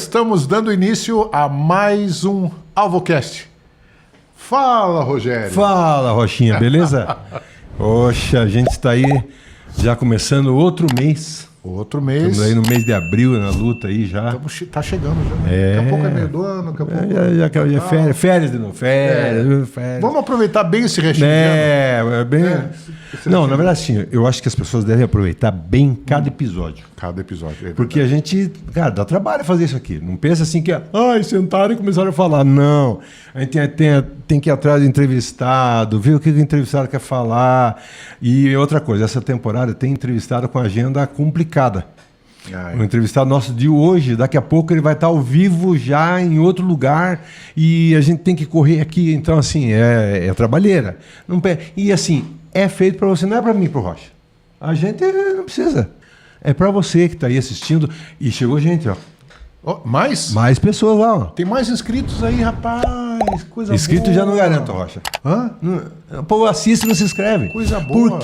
estamos dando início a mais um AlvoCast. Fala, Rogério. Fala, Rochinha, beleza? Poxa, a gente está aí já começando outro mês. Outro mês. Estamos aí no mês de abril, na luta aí já. Tá chegando já. Né? Daqui a pouco é meio do ano, daqui a pouco... Já férias de novo, férias. Vamos aproveitar bem esse restinho de ano. Não, na verdade, sim, eu acho que as pessoas devem aproveitar bem cada episódio. Cada episódio. Porque a gente, cara, dá trabalho fazer isso aqui. Não pensa assim que, sentaram e começaram a falar. Não. A gente tem que ir atrás do entrevistado, ver o que o entrevistado quer falar. E outra coisa, essa temporada tem entrevistado com agenda complicada. O entrevistado nosso de hoje, daqui a pouco ele vai estar ao vivo já em outro lugar e a gente tem que correr aqui. Então, assim, é trabalheira. E assim, é feito para você, não é para mim, pro Rocha. A gente não precisa. É para você que está aí assistindo. E chegou gente, ó. Mais? Mais pessoas lá, ó. Tem mais inscritos aí, rapaz. Coisa Inscrito boa. já não garanto, Rocha. Hã? O povo assiste e não se inscreve. Coisa boa.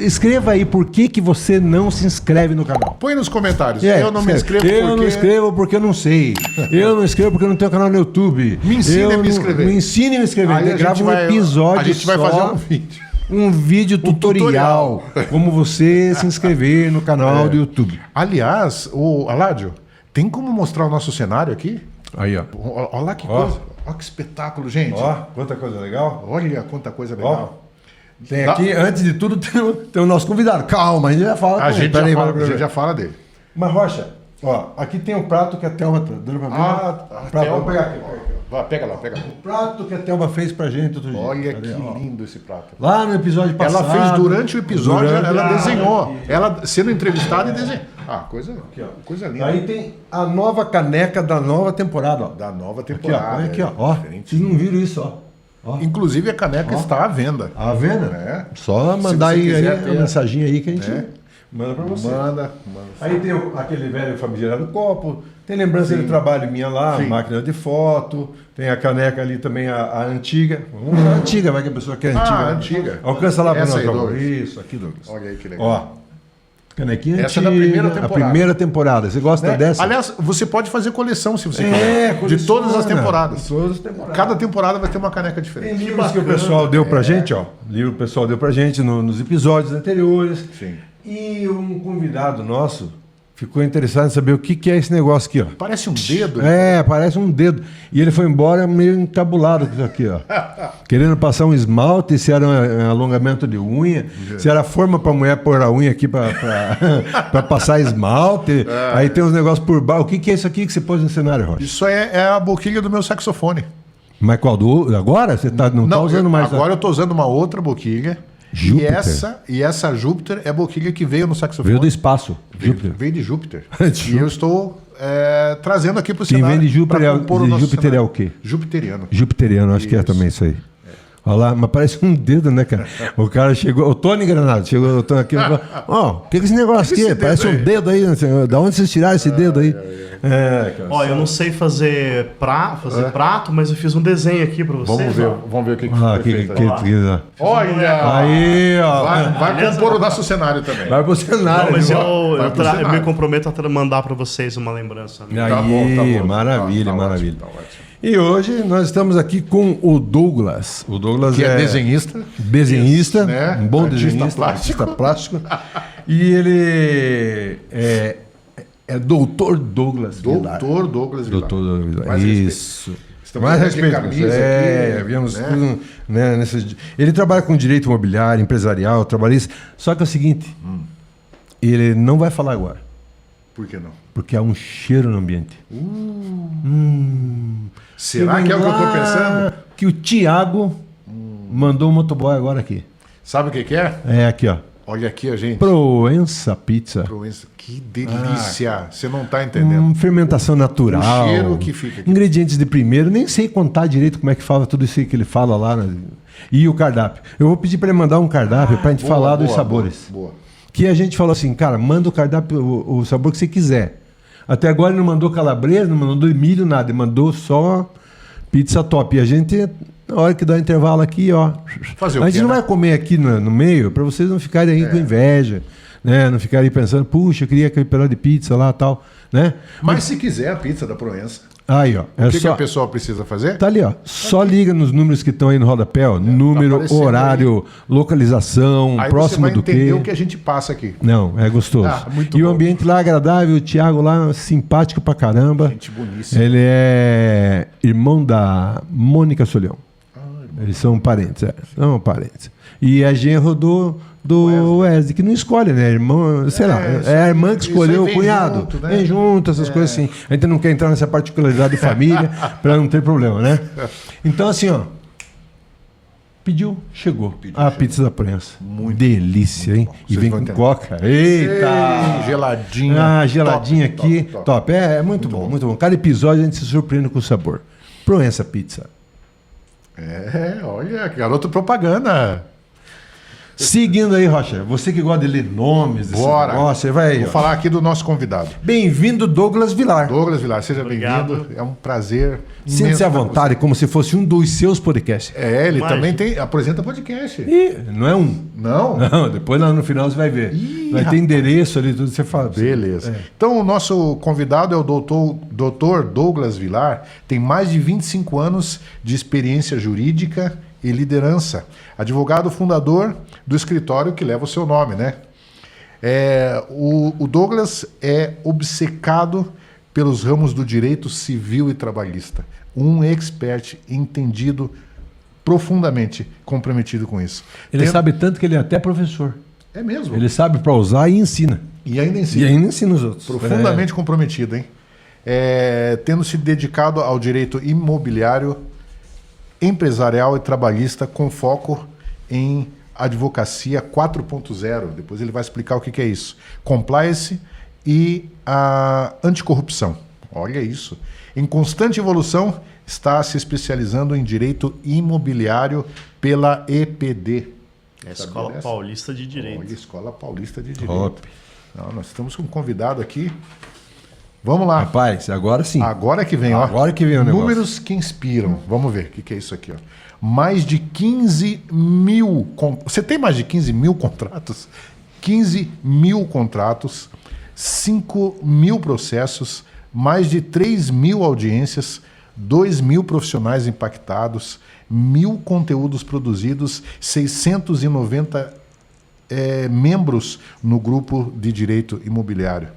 Escreva aí por que você não se inscreve no canal. Põe nos comentários. Eu não me inscrevo porque... Eu não escrevo porque eu não sei. Eu não escrevo porque eu não tenho canal no YouTube. Me ensine a me inscrever. Me ensine a me inscrever. Aí grava um episódio. A gente vai fazer um vídeo. Um vídeo tutorial. Como você se inscrever no canal do YouTube. Aliás, Aládio, tem como mostrar o nosso cenário aqui? Aí, ó. Olha lá que coisa. Olha que espetáculo, gente. Ó, quanta coisa legal. Olha quanta coisa legal. Tem aqui, antes de tudo, tem o nosso convidado. Calma, a gente já fala. A gente já fala dele. Mas, Rocha, ó, aqui tem o prato que a Thelma tá dando pra mim. Vamos pegar aqui. Pega lá. O prato que a Thelma fez pra gente outro dia. Olha que lindo esse prato. Lá no episódio passado. Ela fez durante o episódio, ela desenhou. Ela sendo entrevistada e desenhou. Coisa linda. Aí tem a nova caneca da nova temporada, ó. Da nova temporada. Olha aqui, ó. Vocês não viram isso, ó. Inclusive a caneca está à venda. À venda? É. Só mandar aí uma mensagem aí que a gente manda pra você. Manda. Aí tem aquele velho famigerado copo, tem lembrança de trabalho minha lá, máquina de foto, tem a caneca ali também, a antiga. Vamos usar a antiga, vai que a pessoa quer a antiga. Alcança lá para nós, Douglas. Isso, aqui, Douglas. Olha aí que legal. Ó. Canequinha essa antiga, é da primeira temporada. A primeira temporada. Você gosta dessa? Aliás, você pode fazer coleção se você quiser. De todas as temporadas. Cada temporada vai ter uma caneca diferente. Tem livros que o pessoal deu pra gente, ó. Livro que o pessoal deu pra gente nos episódios anteriores. Sim. E um convidado nosso ficou interessado em saber o que é esse negócio aqui, ó. Parece um dedo. Parece um dedo. E ele foi embora meio encabulado com isso aqui, ó. Querendo passar um esmalte, se era um alongamento de unha, se era forma pra mulher pôr a unha aqui pra passar esmalte. Aí tem uns negócios por baixo. O que é isso aqui que você pôs no cenário, Rocha? Isso é a boquilha do meu saxofone. Mas qual? Agora? Você não tá usando mais? Agora eu tô usando uma outra boquilha. Júpiter. E essa Júpiter é a boquilha que veio no saxofone. Veio do espaço. Veio de Júpiter. E eu estou trazendo aqui para o cenário. Quem vem de Júpiter é o quê? Jupiteriano. Jupiteriano, acho que é também isso aí. Olha lá, mas parece um dedo, né, cara? O cara chegou, o Tony Granado, chegou aqui e falou: o que é esse negócio aqui? Parece um dedo aí. Da onde vocês tiraram esse dedo aí? Cara, eu não sei fazer prato, mas eu fiz um desenho aqui pra vocês. Vamos ver o que foi feito. Olha! Aí, ó. Vai compor o nosso cenário também. Vai pro cenário. Não, mas eu me comprometo a mandar pra vocês uma lembrança. Aí, tá bom. Maravilha. Tá ótimo. E hoje nós estamos aqui com o Douglas. O Douglas que é desenhista. Desenhista, né? Um bom desenhista. Artista plástico. E ele é doutor Douglas Vilar. Doutor Douglas Vilar. Isso. Mais respeito. Viemos tudo, né, ele trabalha com direito imobiliário, empresarial, trabalhista. Só que é o seguinte, ele não vai falar agora. Por que não? Porque há um cheiro no ambiente. Será que é o que eu estou pensando? Que o Thiago mandou um motoboy agora aqui. Sabe o que é? É aqui, ó. Olha aqui, a gente. Proença Pizza. Que delícia. Você não está entendendo. Fermentação natural. O cheiro que fica aqui. Ingredientes de primeiro. Nem sei contar direito como é que fala tudo isso aí que ele fala lá. Né? E o cardápio. Eu vou pedir para ele mandar um cardápio para a gente falar dos sabores. Boa. Que a gente falou assim, cara, manda o cardápio, o sabor que você quiser. Até agora ele não mandou calabresa, não mandou milho, nada. Ele mandou só pizza top. E a gente, na hora que dá o intervalo aqui, ó. Fazer a gente não vai comer aqui no meio para vocês não ficarem aí com inveja. né? Não ficar aí pensando, puxa, eu queria aquele pedaço de pizza lá e tal, né? Mas se quiser a pizza da Proença, Aí, ó. o que a pessoa precisa fazer? Tá ali, ó. Só liga nos números que estão aí no rodapé, ó. Número, horário, localização, aí próximo do você vai entender quê. o que a gente passa aqui. Não, é gostoso. Muito e bom. o ambiente lá é agradável, o Thiago lá simpático pra caramba. Gente boníssima. Ele é irmão da Mônica Solião. Eles são parentes, são parentes. E é genro do Wesley, que não escolhe, né? Irmão, sei lá, é a irmã que escolheu o cunhado. Junto, né? Vem junto, essas coisas assim. A gente não quer entrar nessa particularidade de família para não ter problema, né? Então, assim, ó. Pediu, chegou. A pizza da prensa. Muito delícia, hein? E vem com coca. Eita! Geladinha. Ah, geladinha top, aqui. top. Top. É muito bom, muito bom. Cada episódio a gente se surpreende com o sabor. Proença Pizza. Olha, garoto propaganda. Seguindo aí, Rocha, você que gosta de ler nomes desse Bora. negócio, vai aí. Vou Ó. falar aqui do nosso convidado. Bem-vindo, Douglas Vilar. Douglas Vilar, seja Obrigado. bem-vindo. É um prazer. Sinta-se imenso à ter vontade, como se fosse um dos seus podcasts. você. Ele Imagina. também apresenta podcast. E não é um. Não? Não, depois lá no final você vai ver. Ih, Vai ter endereço ali, tudo você fala. Beleza. Então, o nosso convidado é o doutor Douglas Vilar, tem mais de 25 anos de experiência jurídica e liderança. Advogado fundador do escritório que leva o seu nome, né? O Douglas é obcecado pelos ramos do direito civil e trabalhista. Um expert entendido, profundamente comprometido com isso. Ele sabe tanto que ele é até professor. É mesmo. Ele sabe para usar e ensina. E ainda ensina. E ainda ensina os outros. Profundamente comprometido, hein? Tendo se dedicado ao direito imobiliário, empresarial e trabalhista com foco em advocacia 4.0. Depois ele vai explicar o que é isso. Compliance e a anticorrupção. Olha isso. Em constante evolução, está se especializando em direito imobiliário pela EPD. Escola Paulista de Direito. Olha, Escola Paulista de Direito. Top. Não, nós estamos com um convidado aqui. Vamos lá. Rapaz, agora sim. Agora que vem, ó. Agora que vem o negócio. Números que inspiram. Vamos ver o que é isso aqui, ó. Mais de 15 mil... Você tem mais de 15 mil contratos? 15 mil contratos, 5 mil processos, mais de 3 mil audiências, 2 mil profissionais impactados, 1.000 conteúdos produzidos, 690 membros no grupo de direito imobiliário.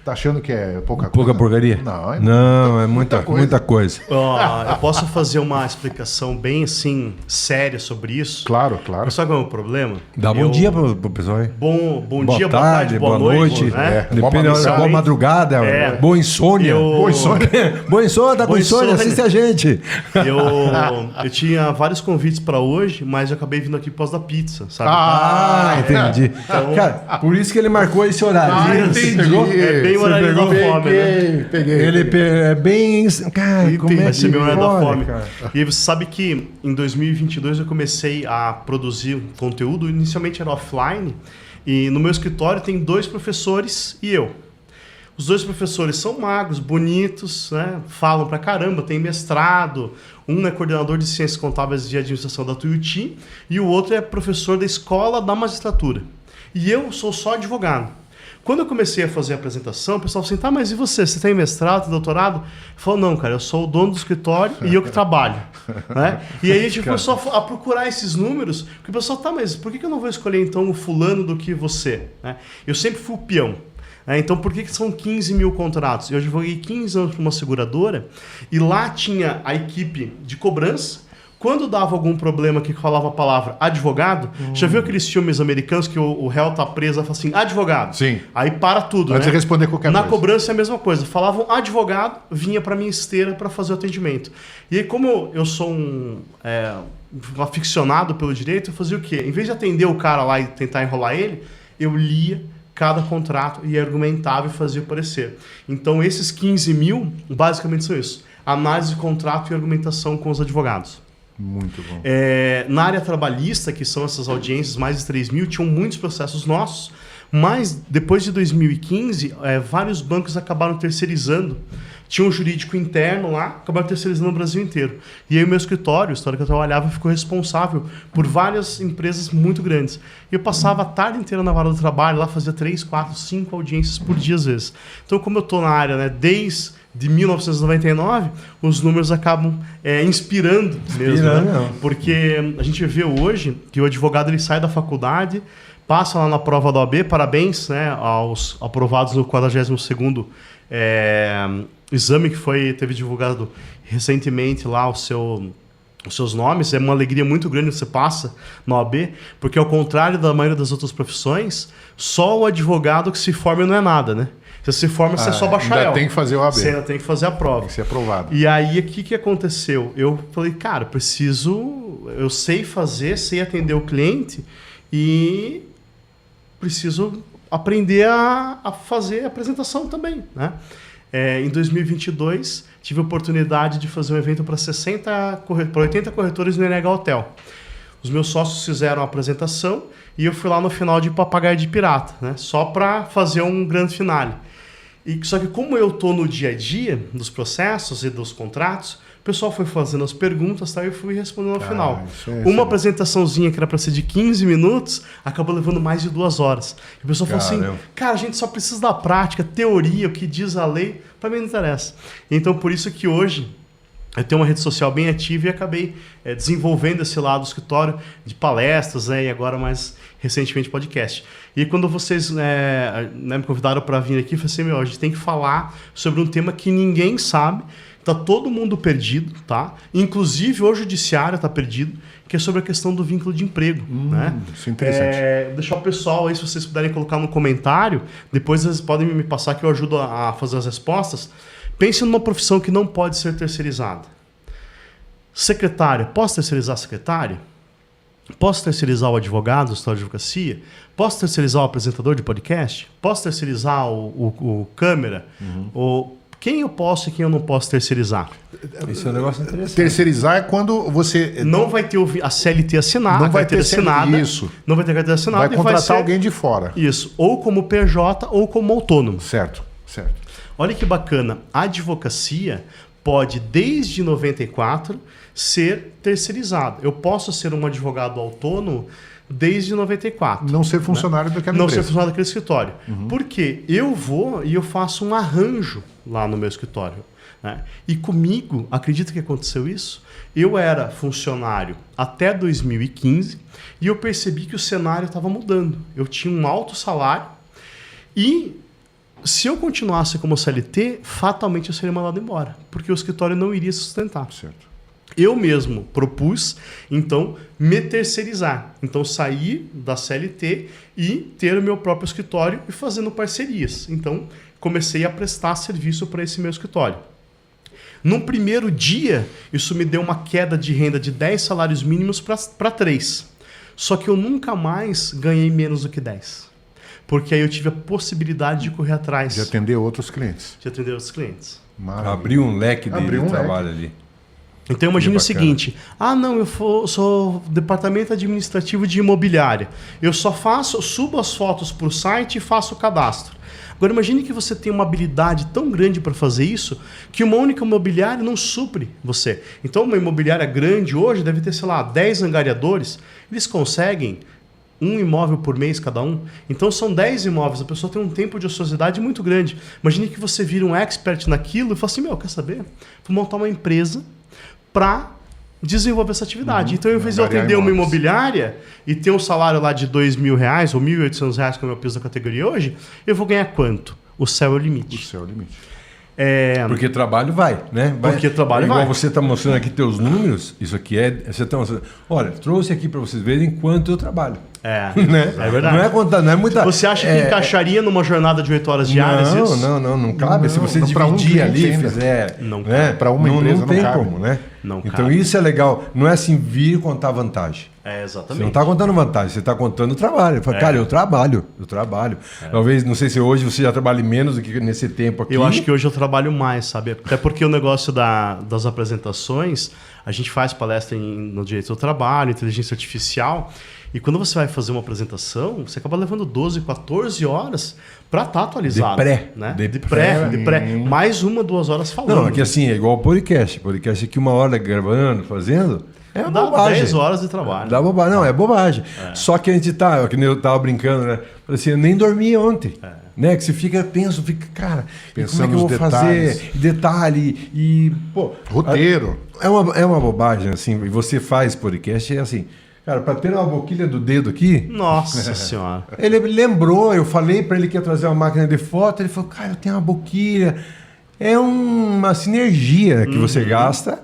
Tá achando que é pouca coisa? Pouca porcaria? Não, é muita coisa. Eu posso fazer uma explicação bem assim, séria sobre isso? Claro, claro. Mas sabe qual é o problema? Dá bom dia pro pessoal aí. Bom Boa dia, tarde, boa tarde, boa noite. Né? Depende da hora, boa madrugada, boa insônia. Boa insônia. Boa insônia, tá com Boa insônia, insônia. assiste a gente. Eu tinha vários convites para hoje, mas eu acabei vindo aqui por causa da pizza, sabe? Entendi. Cara, por isso que ele marcou esse horário. Você entendi. pegou? É bem o Você horário pegou? da fome, né? Peguei. Ele é bem... Cara, como é Vai que ser meu horário da pode, fome. cara? E aí você sabe que em 2022 eu comecei a produzir conteúdo, inicialmente era offline, e no meu escritório tem 2 professores e eu. Os 2 professores são magros, bonitos, né? Falam pra caramba, tem mestrado. Um é coordenador de Ciências Contábeis e Administração da Tuiuti e o outro é professor da Escola da Magistratura. E eu sou só advogado. Quando eu comecei a fazer a apresentação, o pessoal falou assim, tá, mas e você? Você tem mestrado, tem doutorado? Eu falo, não, cara, eu sou o dono do escritório e eu que trabalho. Né? E aí a gente começou a procurar esses números, porque o pessoal, tá, mas por que eu não vou escolher então o fulano do que você? Né? Eu sempre fui o peão. Então, por que são 15 mil contratos? Eu advoguei 15 anos para uma seguradora e lá tinha a equipe de cobrança. Quando dava algum problema que falava a palavra advogado, já viu aqueles filmes americanos que o réu tá preso e fala assim, advogado? Sim. Aí para tudo, Antes né? de responder qualquer Na coisa. cobrança é a mesma coisa. Falavam advogado, vinha para minha esteira para fazer o atendimento. E aí, como eu sou um aficionado pelo direito, eu fazia o quê? Em vez de atender o cara lá e tentar enrolar ele, eu lia cada contrato e argumentava e fazia o parecer. Então, esses 15 mil, basicamente são isso. Análise de contrato e argumentação com os advogados. Muito bom. Na área trabalhista, que são essas audiências, mais de 3 mil, tinham muitos processos nossos, Mas, depois de 2015, vários bancos acabaram terceirizando. Tinha um jurídico interno lá, acabaram terceirizando no Brasil inteiro. E aí o meu escritório, a história que eu trabalhava, ficou responsável por várias empresas muito grandes. E eu passava a tarde inteira na vara do trabalho, lá fazia 3, 4, 5 audiências por dia às vezes. Então, como eu estou na área, né, desde 1999, os números acabam inspirando mesmo. Né? Porque a gente vê hoje que o advogado ele sai da faculdade, passa lá na prova da OAB, parabéns, né, aos aprovados no 42º exame que teve divulgado recentemente lá os seus nomes. É uma alegria muito grande que você passa na OAB, porque ao contrário da maioria das outras profissões, só o advogado que se forma não é nada, né? Você se forma, você é só bacharel. Ainda tem que fazer o OAB. Você ainda tem que fazer a prova. Tem que ser aprovado. E aí, o que aconteceu? Eu falei, cara, eu sei fazer, sei atender o cliente e preciso aprender a fazer a apresentação também, né? Em 2022, tive a oportunidade de fazer um evento para 80 corretores no NH Hotel. Os meus sócios fizeram a apresentação e eu fui lá no final de papagaio de pirata, né? Só para fazer um grande finale. Só que como eu estou no dia a dia dos processos e dos contratos, o pessoal foi fazendo as perguntas, tá? E eu fui respondendo no final. Uma apresentaçãozinha que era para ser de 15 minutos, acabou levando mais de 2 horas. E o pessoal falou assim, cara, a gente só precisa da prática, teoria, o que diz a lei, para mim não interessa. Então, por isso que hoje eu tenho uma rede social bem ativa e acabei desenvolvendo esse lado do escritório de palestras, né, e agora mais recentemente podcast. E quando vocês me convidaram para vir aqui, eu falei assim, a gente tem que falar sobre um tema que ninguém sabe, está todo mundo perdido, tá? Inclusive hoje o judiciário está perdido, que é sobre a questão do vínculo de emprego. Né? Isso é interessante. Deixar o pessoal aí, se vocês puderem colocar no comentário, depois vocês podem me passar que eu ajudo a fazer as respostas. Pense numa profissão que não pode ser terceirizada. Secretária, posso terceirizar a secretária? Posso terceirizar o advogado, o escritório de advocacia? Posso terceirizar o apresentador de podcast? Posso terceirizar o câmera? Quem eu posso e quem eu não posso terceirizar? Isso é um negócio interessante. Terceirizar é quando você... Não vai ter a CLT assinada, não vai ter assinada. Isso. Não vai ter carteira assinada. Vai contratar alguém de fora. Isso. Ou como PJ ou como autônomo. Certo. Olha que bacana. A advocacia pode, desde 94, ser terceirizada. Eu posso ser um advogado autônomo desde 94. Não ser funcionário daquela não empresa. Não ser funcionário daquele escritório. Porque eu vou e eu faço um arranjo lá no meu escritório. Né? E comigo, acredita que aconteceu isso? Eu era funcionário até 2015 e eu percebi que o cenário estava mudando. Eu tinha um alto salário e se eu continuasse como CLT, fatalmente eu seria mandado embora, porque o escritório não iria se sustentar. Certo. Eu mesmo propus, então, me terceirizar. Então, sair da CLT e ter o meu próprio escritório e fazendo parcerias. Então, comecei a prestar serviço para esse meu escritório. No primeiro dia, isso me deu uma queda de renda de 10 salários mínimos para 3. Só que eu nunca mais ganhei menos do que 10. Porque aí eu tive a possibilidade de correr atrás. De atender outros clientes. Abriu um leque de trabalho ali. Então imagine o seguinte, não, eu sou departamento administrativo de imobiliária. Eu só subo as fotos para o site e faço o cadastro. Agora imagine que você tem uma habilidade tão grande para fazer isso que uma única imobiliária não supre você. Então uma imobiliária grande hoje deve ter, 10 angariadores. Eles conseguem um imóvel por mês cada um. Então são 10 imóveis. A pessoa tem um tempo de ociosidade muito grande. Imagine que você vira um expert naquilo e fala assim, quer saber? Vou montar uma empresa para desenvolver essa atividade. Então, ao invés de eu atender uma imobiliária e ter um salário lá de R$2.000 ou R$1.800, que é o meu piso da categoria hoje, eu vou ganhar quanto? O céu é o limite. O céu é o limite. Porque trabalho vai, né? Porque trabalho vai. Igual você está mostrando aqui teus números, isso aqui você está mostrando. Olha, trouxe aqui para vocês verem quanto eu trabalho. Né? É verdade. Não é muita. Você acha que encaixaria numa jornada de 8 horas diárias isso? Não cabe. Se você dividir ali e fizer. Não para uma empresa não tem cabe. como, né? Não então cabe. Isso é legal. Não é assim vir contar vantagem. Exatamente. Você não está contando vantagem, você está contando o trabalho. Fala, cara, eu trabalho. Talvez, não sei se hoje você já trabalhe menos do que nesse tempo aqui. Eu acho que hoje eu trabalho mais, sabe? Até porque o negócio das apresentações, a gente faz palestra no direito do trabalho, inteligência artificial, E quando você vai fazer uma apresentação, você acaba levando 12, 14 horas para estar atualizado. De pré. Né? De De pré. Sim. Mais 1, 2 horas falando. Não, aqui assim, é igual o podcast. Podcast aqui 1 hora gravando, fazendo, é Dá bobagem. 10 horas de trabalho. Dá bobagem. Não, é bobagem. Só que a gente tá, que nem eu tava brincando, né? Falei assim, eu nem dormi ontem. Né? Que você fica tenso, fica, cara, Pensando como é que eu vou nos detalhes. fazer? Detalhe e, pô... Roteiro. É uma bobagem, assim, e você faz podcast, é assim, cara, para ter uma boquilha do dedo aqui, Nossa senhora. ele lembrou, eu falei para ele que ia trazer uma máquina de foto, ele falou, cara, eu tenho uma boquilha. É uma sinergia que você gasta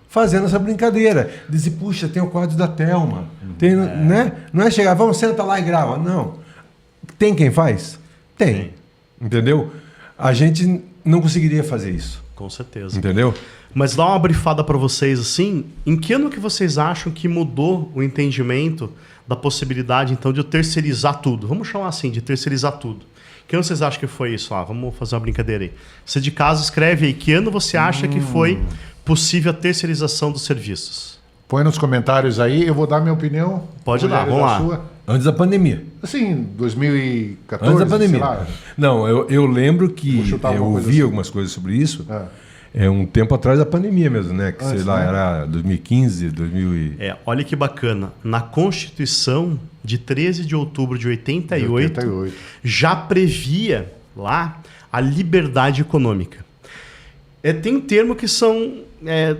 fazendo essa brincadeira. Dizer, puxa, tem o quadro da Thelma. Tem, né? Não é chegar, vamos, senta lá e grava. Não. Tem quem faz? Tem. Entendeu? A gente não conseguiria fazer isso. Com certeza. Entendeu? Mas dá uma brifada para vocês assim, em que ano que vocês acham que mudou o entendimento da possibilidade então de eu terceirizar tudo? Vamos chamar assim, de terceirizar tudo. Que ano vocês acham que foi isso? Vamos fazer uma brincadeira aí. Você de casa escreve aí, que ano você acha que foi possível a terceirização dos serviços? Põe nos comentários aí, eu vou dar minha opinião. Pode dar, Rogério, vamos da lá. sua. Antes da pandemia. Assim, 2014, Antes da pandemia. sei lá. Não, eu lembro que Vou chutar eu alguma coisa ouvi assim. algumas coisas sobre isso. É um tempo atrás da pandemia mesmo, né? Que sei Antes, lá, né? era 2015, 2000 Olha que bacana. Na Constituição de 13 de outubro de 88, 88. já previa lá a liberdade econômica. Tem um termo que são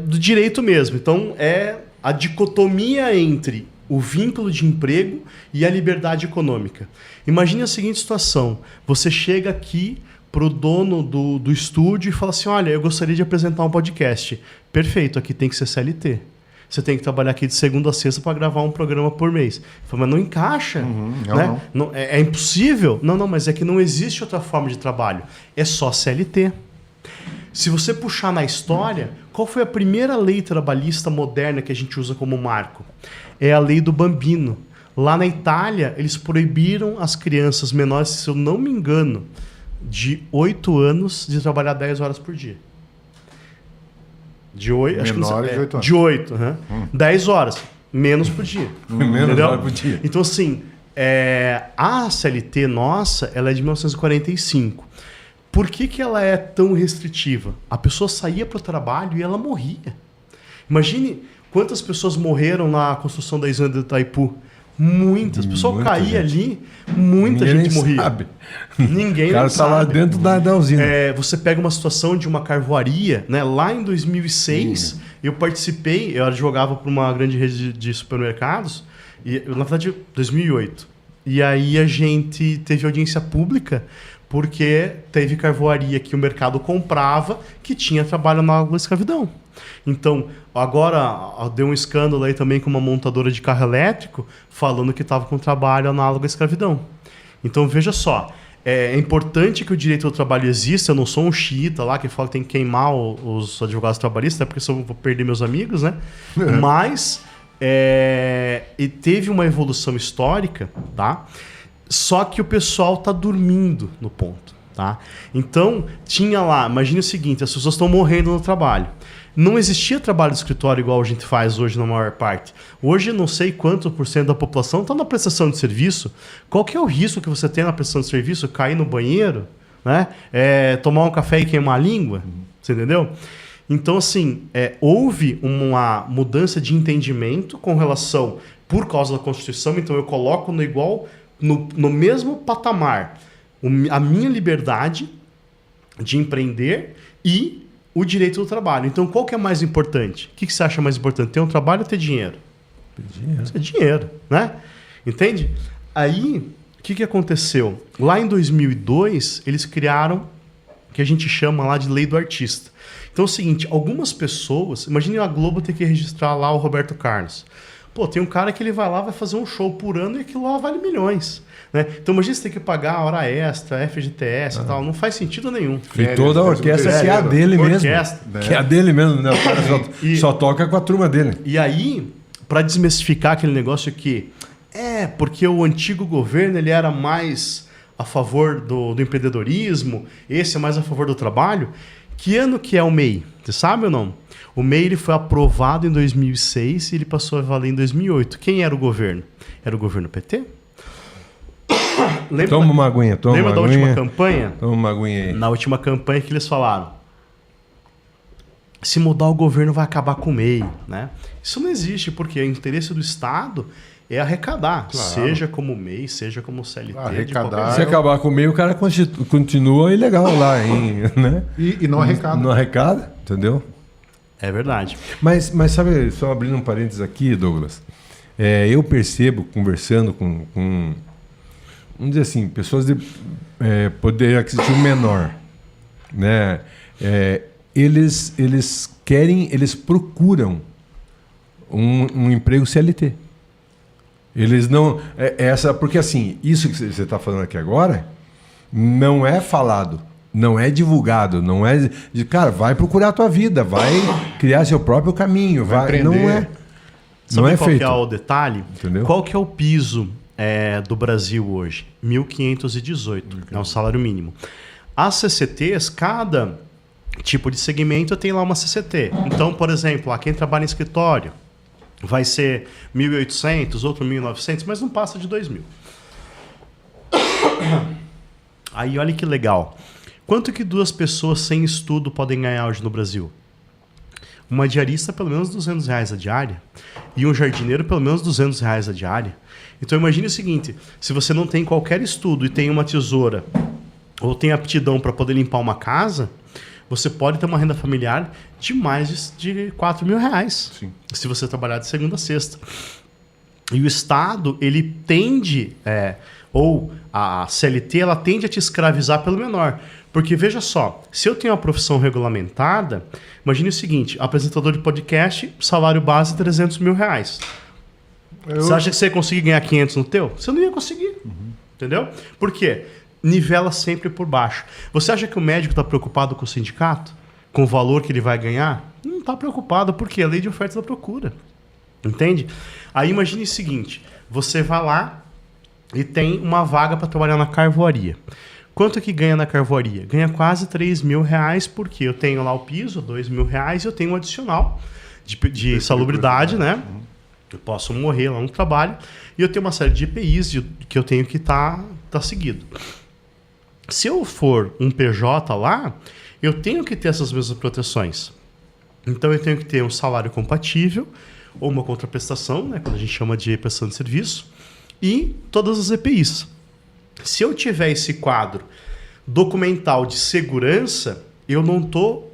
do direito mesmo. Então, é a dicotomia entre o vínculo de emprego e a liberdade econômica. Imagine a seguinte situação. Você chega aqui para o dono do estúdio e fala assim, olha, eu gostaria de apresentar um podcast. Perfeito, aqui tem que ser CLT. Você tem que trabalhar aqui de segunda a sexta para gravar um programa por mês. Fala, mas não encaixa. Né? Não, é impossível. Não, mas é que não existe outra forma de trabalho. É só CLT. Se você puxar na história, qual foi a primeira lei trabalhista moderna que a gente usa como marco? É a lei do Bambino. Lá na Itália, eles proibiram as crianças menores, se eu não me engano, de 8 anos de trabalhar 10 horas por dia. De 8, acho que não sei, Menores de 8 anos. De 8, 10 horas, menos por dia. menos Entendeu? hora por dia. Então, assim, a CLT nossa, ela é de 1945. Por que ela é tão restritiva? A pessoa saía para o trabalho e ela morria. Imagine quantas pessoas morreram na construção da usina de Itaipu. Muitas. O pessoal Muita caía gente. ali, muita Ninguém gente nem morria. sabe. Ninguém O cara nem tá lá sabe. dentro da usina. Você pega uma situação de uma carvoaria, né? Lá em 2006, eu participei, eu advogava para uma grande rede de supermercados, e na verdade 2008. E aí a gente teve audiência pública porque teve carvoaria que o mercado comprava que tinha trabalho análogo à escravidão. Então, agora deu um escândalo aí também com uma montadora de carro elétrico falando que estava com trabalho análogo à escravidão. Então, veja só, é importante que o direito ao trabalho exista. Eu não sou um xiita lá que fala que tem que queimar os advogados trabalhistas, porque senão eu vou perder meus amigos, né? Mas e teve uma evolução histórica, tá? Só que o pessoal está dormindo no ponto, tá? Então, tinha lá, imagine o seguinte, as pessoas estão morrendo no trabalho. Não existia trabalho de escritório igual a gente faz hoje na maior parte. Hoje, não sei quanto por cento da população está na prestação de serviço. Qual que é o risco que você tem na prestação de serviço? Cair no banheiro, né? Tomar um café e queimar a língua? Você entendeu? Então, assim, houve uma mudança de entendimento com relação, por causa da Constituição, então eu coloco no igual... No mesmo patamar, a minha liberdade de empreender e o direito do trabalho. Então, qual que é mais importante? O que você acha mais importante? Ter um trabalho ou ter dinheiro? Ter dinheiro, né? Entende? Aí, o que aconteceu? Lá em 2002, eles criaram o que a gente chama lá de lei do artista. Então é o seguinte, algumas pessoas... Imagine a Globo ter que registrar lá o Roberto Carlos. Pô, tem um cara que ele vai lá, vai fazer um show por ano e aquilo lá vale milhões. Né? Então imagina você ter que pagar a hora extra, FGTS e tal. Não faz sentido nenhum. E toda a orquestra que é a dele mesmo. Que é a dele mesmo, né? O cara só toca com a turma dele. E aí, para desmistificar aquele negócio que... porque o antigo governo ele era mais a favor do empreendedorismo, esse é mais a favor do trabalho. Que ano que é o MEI? Você sabe ou não? O MEI ele foi aprovado em 2006 e ele passou a valer em 2008. Quem era o governo? Era o governo PT? Toma uma aguinha, toma lembra uma da aguinha. última campanha? Toma uma aguinha aí. Na última campanha que eles falaram: se mudar o governo vai acabar com o MEI, né? Isso não existe, porque o interesse do Estado é arrecadar, Claro. seja como MEI, seja como CLT. Arrecadar. Se acabar com o meio, o cara continua ilegal lá, né? E não arrecada. Não arrecada, entendeu? É verdade. Mas sabe, só abrindo um parênteses aqui, Douglas, eu percebo, conversando com vamos dizer assim, pessoas de poder aquisitivo menor, né? Eles procuram um emprego CLT. Eles não... porque assim, isso que você está falando aqui agora não é falado, não é divulgado, não é... Cara, vai procurar a tua vida, vai criar seu próprio caminho, vai empreender. não é... Sabe Não é qual feito. que é o detalhe? Entendeu? Qual que é o piso do Brasil hoje? 1.518, é um salário mínimo. As CCTs, cada tipo de segmento tem lá uma CCT. Então, por exemplo, quem trabalha em escritório vai ser 1.800, outro 1.900, mas não passa de 2.000. Aí, olha que legal. Quanto que 2 pessoas sem estudo podem ganhar hoje no Brasil? Uma diarista, pelo menos R$200 a diária. E um jardineiro, pelo menos R$200 a diária. Então, imagine o seguinte. Se você não tem qualquer estudo e tem uma tesoura ou tem aptidão para poder limpar uma casa, você pode ter uma renda familiar de mais de R$4.000. Sim. Se você trabalhar de segunda a sexta. E o Estado, ele tende, ou a CLT, ela tende a te escravizar pelo menor. Porque, veja só, se eu tenho uma profissão regulamentada, imagine o seguinte, apresentador de podcast, salário base R$300 mil. Você acha que você ia conseguir ganhar 500 no teu? Você não ia conseguir. Entendeu? Por quê? Nivela sempre por baixo. Você acha que o médico está preocupado com o sindicato? Com o valor que ele vai ganhar? Não está preocupado, porque é a lei de oferta e da procura. Entende? Aí imagine o seguinte, você vai lá e tem uma vaga para trabalhar na carvoaria. Quanto que ganha na carvoaria? Ganha quase R$3.000, porque eu tenho lá o piso, R$2.000, e eu tenho um adicional de salubridade, né? Eu posso morrer lá no trabalho, e eu tenho uma série de EPIs que eu tenho que estar seguido. Se eu for um PJ lá, eu tenho que ter essas mesmas proteções. Então eu tenho que ter um salário compatível, ou uma contraprestação, né, quando a gente chama de prestação de serviço, e todas as EPIs. Se eu tiver esse quadro documental de segurança, eu não estou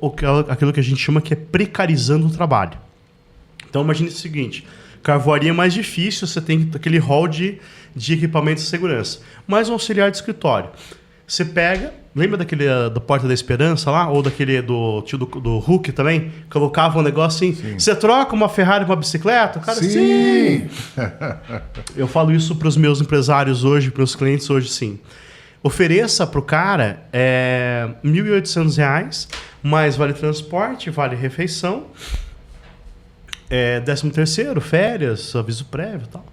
aquilo que a gente chama que é precarizando o trabalho. Então imagine o seguinte, carvoaria é mais difícil, você tem aquele hall de equipamentos de segurança. Mas um auxiliar de escritório, você pega, lembra daquele da Porta da Esperança lá, ou daquele do Hulk também, colocava um negócio assim, você troca uma Ferrari por uma bicicleta? O cara, sim! Eu falo isso para os meus empresários hoje, para os clientes hoje, sim. Ofereça para o cara R$1.800, mais vale transporte, vale refeição, 13º, férias, aviso prévio e tal.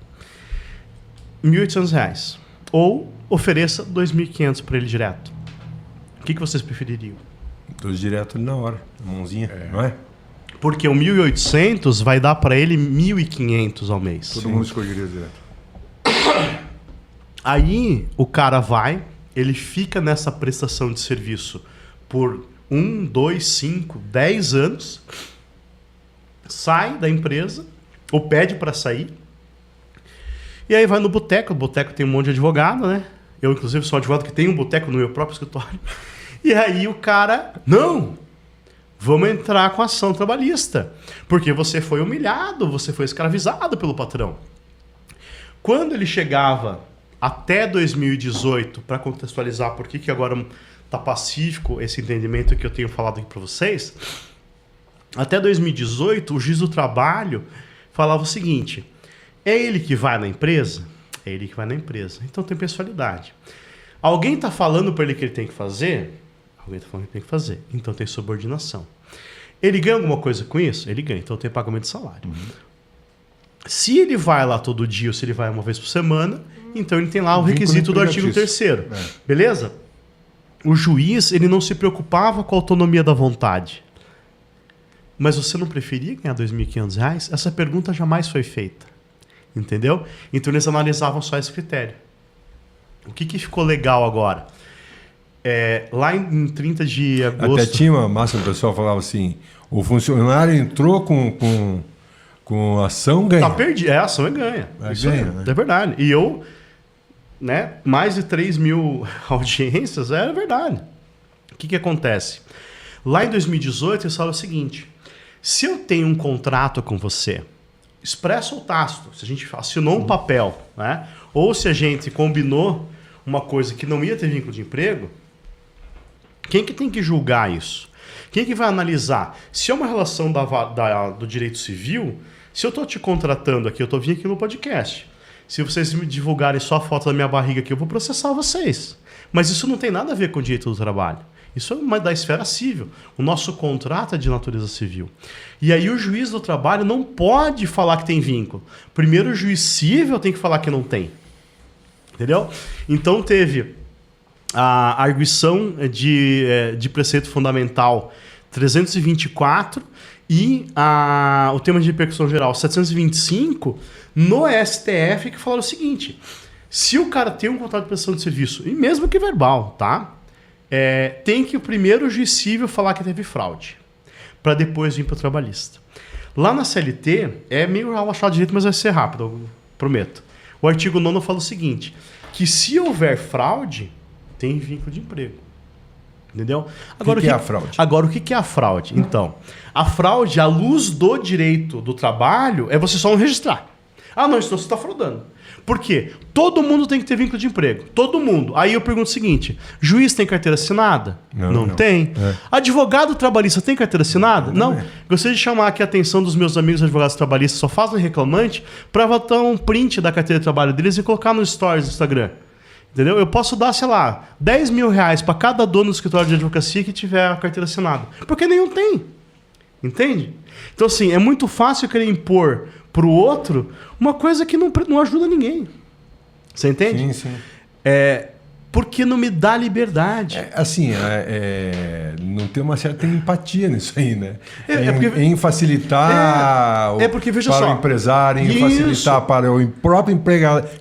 R$1.800. Ou ofereça R$2.500 para ele direto. O que vocês prefeririam? Todos direto ali na hora, na mãozinha, não é? Porque o 1.800 vai dar para ele 1.500 ao mês. Todo mundo escolheria direto. Aí o cara vai, ele fica nessa prestação de serviço por 1, 2, 5, 10 anos, sai da empresa, ou pede para sair, e aí vai no boteco. O boteco tem um monte de advogado, né? Eu, inclusive, sou advogado que tem um boteco no meu próprio escritório. E aí o cara, não, vamos entrar com ação trabalhista, porque você foi humilhado, você foi escravizado pelo patrão. Quando ele chegava até 2018, para contextualizar por que agora está pacífico esse entendimento que eu tenho falado aqui para vocês, até 2018, o juiz do trabalho falava o seguinte: é ele que vai na empresa? É ele que vai na empresa. Então tem pessoalidade. Alguém está falando para ele que ele tem que fazer? Alguém está falando que tem que fazer. Então tem subordinação. Ele ganha alguma coisa com isso? Ele ganha. Então tem pagamento de salário. Se ele vai lá todo dia ou se ele vai uma vez por semana, então ele tem lá o requisito do artigo 3º. Beleza? o juiz ele não se preocupava com a autonomia da vontade. Mas você não preferia ganhar R$ 2.500? Essa pergunta jamais foi feita. Entendeu? Então eles analisavam só esse critério. O que ficou legal agora? Lá em 30 de agosto... Até tinha uma máxima, o pessoal falava assim, o funcionário entrou com ação, ganha. Tá perdido. Ação é ganha. Isso ganha, é, né? É verdade. E eu, mais de 3 mil audiências, é verdade. O que acontece? Lá em 2018, eu falo o seguinte, se eu tenho um contrato com você, expresso ou tácito, se a gente assinou um papel, né? Ou se a gente combinou uma coisa que não ia ter vínculo de emprego, quem que tem que julgar isso? Quem que vai analisar? Se é uma relação do direito civil, se eu estou te contratando aqui, eu estou vindo aqui no podcast. Se vocês me divulgarem só a foto da minha barriga aqui, eu vou processar vocês. Mas isso não tem nada a ver com o direito do trabalho. Isso é uma da esfera civil. O nosso contrato é de natureza civil. E aí o juiz do trabalho não pode falar que tem vínculo. Primeiro o juiz civil tem que falar que não tem. Entendeu? Então teve a arguição de preceito fundamental 324 e o tema de repercussão geral 725 no STF, que falaram o seguinte: se o cara tem um contrato de prestação de serviço, e mesmo que verbal, tá? Tem que o primeiro juiz civil falar que teve fraude, para depois vir para o trabalhista. Lá na CLT, é meio achar direito, mas vai ser rápido, eu prometo. O artigo 9º fala o seguinte, que se houver fraude, tem vínculo de emprego. Entendeu? Agora, o que é a fraude? Agora, o que é a fraude? Então, a fraude, à luz do direito do trabalho, é você só não registrar. Ah, não, então você está fraudando. Por quê? Todo mundo tem que ter vínculo de emprego. Todo mundo. Aí eu pergunto o seguinte, juiz tem carteira assinada? Não tem. Advogado trabalhista tem carteira assinada? Não. Gostaria de chamar aqui a atenção dos meus amigos advogados trabalhistas, só fazem reclamante, para botar um print da carteira de trabalho deles e colocar no stories do Instagram. Entendeu? Eu posso dar, sei lá, R$10 mil para cada dono do escritório de advocacia que tiver a carteira assinada. Porque nenhum tem. Entende? Então, assim, é muito fácil querer impor para o outro uma coisa que não ajuda ninguém. Você entende? Sim, sim. Porque não me dá liberdade. Não tem uma certa empatia nisso aí, né? Porque, em facilitar porque, veja para só, o empresário, em facilitar para o próprio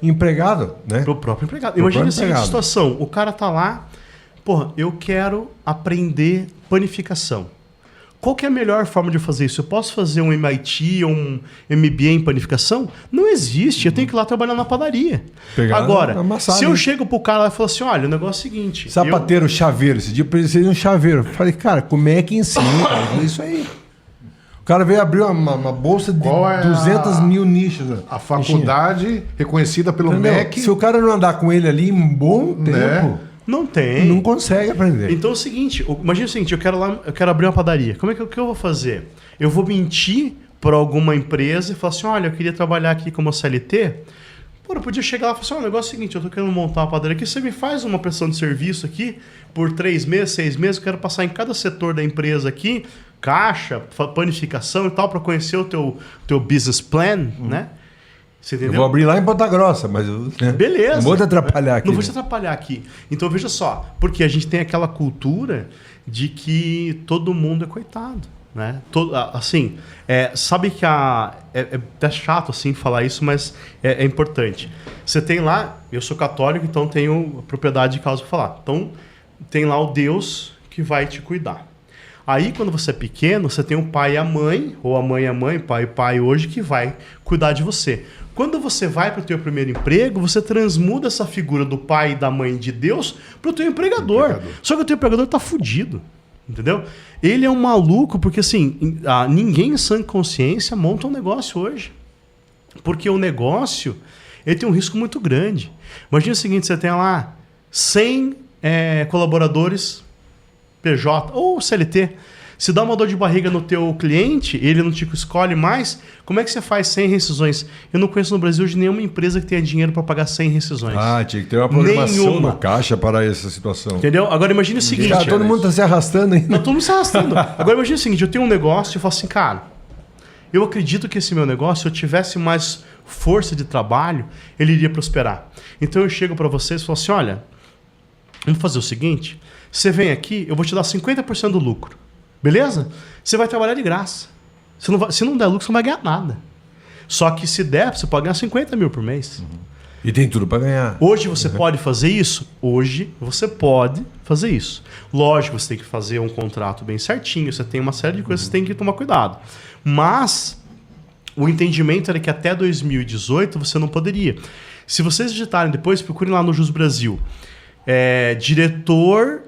empregado, né? Para o próprio empregado. Imagina a seguinte situação, o cara tá lá, eu quero aprender panificação. Qual que é a melhor forma de fazer isso? Eu posso fazer um MIT ou um MBA em panificação? Não existe. Eu tenho que ir lá trabalhar na padaria. Agora, se eu chego pro cara lá e falo assim, olha, o negócio é o seguinte... Sapateiro, chaveiro. Esse dia precisa de um chaveiro. Eu falei, cara, como é que ensina? Isso aí. O cara veio abrir uma bolsa de 200 mil nichos. A faculdade reconhecida pelo MEC... Se o cara não andar com ele ali em bom tempo... Não tem. Não consegue aprender. Então é o seguinte, imagina o seguinte, eu quero abrir uma padaria. Como é que eu vou fazer? Eu vou mentir para alguma empresa e falar assim, olha, eu queria trabalhar aqui como CLT. Eu podia chegar lá e falar assim, o negócio é o seguinte, eu tô querendo montar uma padaria aqui, você me faz uma prestação de serviço aqui por 3 meses, 6 meses, eu quero passar em cada setor da empresa aqui, caixa, panificação e tal, para conhecer o teu business plan, né? Você entendeu? Eu vou abrir lá em Ponta Grossa, mas beleza. Não vou te atrapalhar aqui. Não vou te atrapalhar aqui. Então veja só, porque a gente tem aquela cultura de que todo mundo é coitado, né? Sabe que é até chato assim falar isso, mas é importante. Você tem lá, eu sou católico, então tenho propriedade de causa para falar. Então tem lá o Deus que vai te cuidar. Aí, quando você é pequeno, você tem o pai e a mãe, ou a mãe e a mãe, pai e pai hoje, que vai cuidar de você. Quando você vai para o teu primeiro emprego, você transmuda essa figura do pai e da mãe de Deus para o teu empregador. Só que o teu empregador está fudido, entendeu? Ele é um maluco, porque assim, ninguém em sã consciência monta um negócio hoje. Porque o negócio, ele tem um risco muito grande. Imagina o seguinte, você tem lá 100 colaboradores PJ ou CLT, se dá uma dor de barriga no teu cliente, ele não te escolhe mais, como é que você faz 100 rescisões? Eu não conheço no Brasil de nenhuma empresa que tenha dinheiro para pagar 100 rescisões. Tinha que ter uma programação no caixa para essa situação. Entendeu? Agora imagine o seguinte... todo mundo está se arrastando ainda. Não, todo mundo se arrastando. Agora imagine o seguinte, eu tenho um negócio e eu falo assim, cara, eu acredito que esse meu negócio, se eu tivesse mais força de trabalho, ele iria prosperar. Então eu chego para vocês e falo assim, olha, vamos fazer o seguinte, você vem aqui, eu vou te dar 50% do lucro, beleza? Você vai trabalhar de graça. Se não der lucro, você não vai ganhar nada. Só que se der, você pode ganhar 50 mil por mês. E tem tudo para ganhar. Hoje você pode fazer isso? Hoje você pode fazer isso. Lógico, você tem que fazer um contrato bem certinho, você tem uma série de coisas que você tem que tomar cuidado. Mas o entendimento era que até 2018 você não poderia. Se vocês digitarem depois, procurem lá no Jus Brasil. Diretor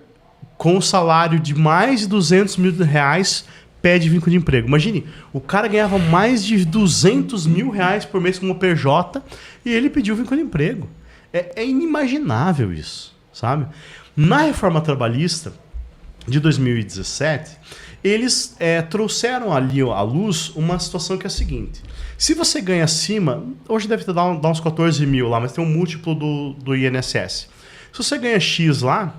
com salário de mais de 200 mil reais pede vínculo de emprego. Imagine, o cara ganhava mais de 200 mil reais por mês como PJ e ele pediu vínculo de emprego. É inimaginável isso, sabe? Na reforma trabalhista de 2017, eles trouxeram ali à luz uma situação que é a seguinte. Se você ganha acima, hoje deve dar uns 14 mil lá, mas tem um múltiplo do INSS. Se você ganha X lá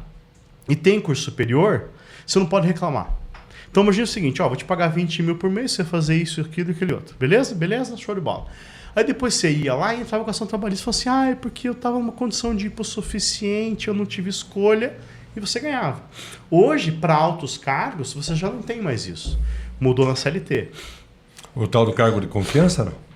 e tem curso superior, você não pode reclamar. Então imagina o seguinte, vou te pagar 20 mil por mês, você fazer isso, aquilo e aquele outro. Beleza? Beleza? Show de bola. Aí depois você ia lá e entrava com a ação trabalhista e falava assim, é porque eu estava numa condição de hipossuficiente, eu não tive escolha, e você ganhava. Hoje, para altos cargos, você já não tem mais isso. Mudou na CLT. O tal do cargo de confiança, não?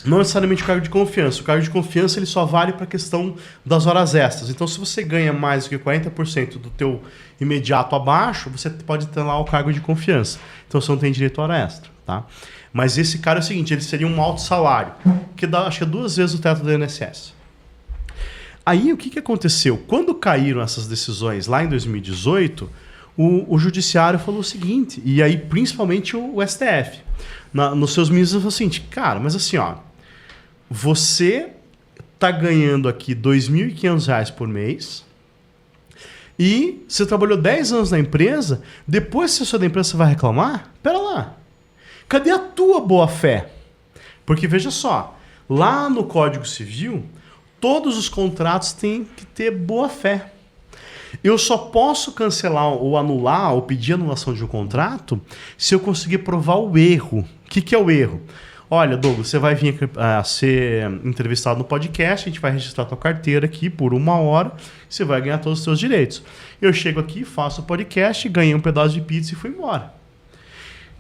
Não necessariamente o cargo de confiança. O cargo de confiança ele só vale para a questão das horas extras. Então, se você ganha mais do que 40% do teu imediato abaixo, você pode ter lá o cargo de confiança. Então, você não tem direito a hora extra. Tá? Mas esse cara é o seguinte, ele seria um alto salário, que dá, acho que 2 vezes o teto do INSS. Aí, o que aconteceu? Quando caíram essas decisões lá em 2018, o judiciário falou o seguinte, e aí principalmente o STF, nos seus ministros falou o seguinte, cara, mas assim, você está ganhando aqui R$ 2.500 por mês e você trabalhou 10 anos na empresa, depois se você é da empresa você vai reclamar? Pera lá, cadê a tua boa-fé? Porque veja só, lá no Código Civil, todos os contratos têm que ter boa-fé. Eu só posso cancelar ou anular ou pedir anulação de um contrato se eu conseguir provar o erro. O que é o erro? Olha, Douglas, você vai vir ser entrevistado no podcast, a gente vai registrar a tua carteira aqui por 1 hora, você vai ganhar todos os seus direitos. Eu chego aqui, faço o podcast, ganhei um pedaço de pizza e fui embora.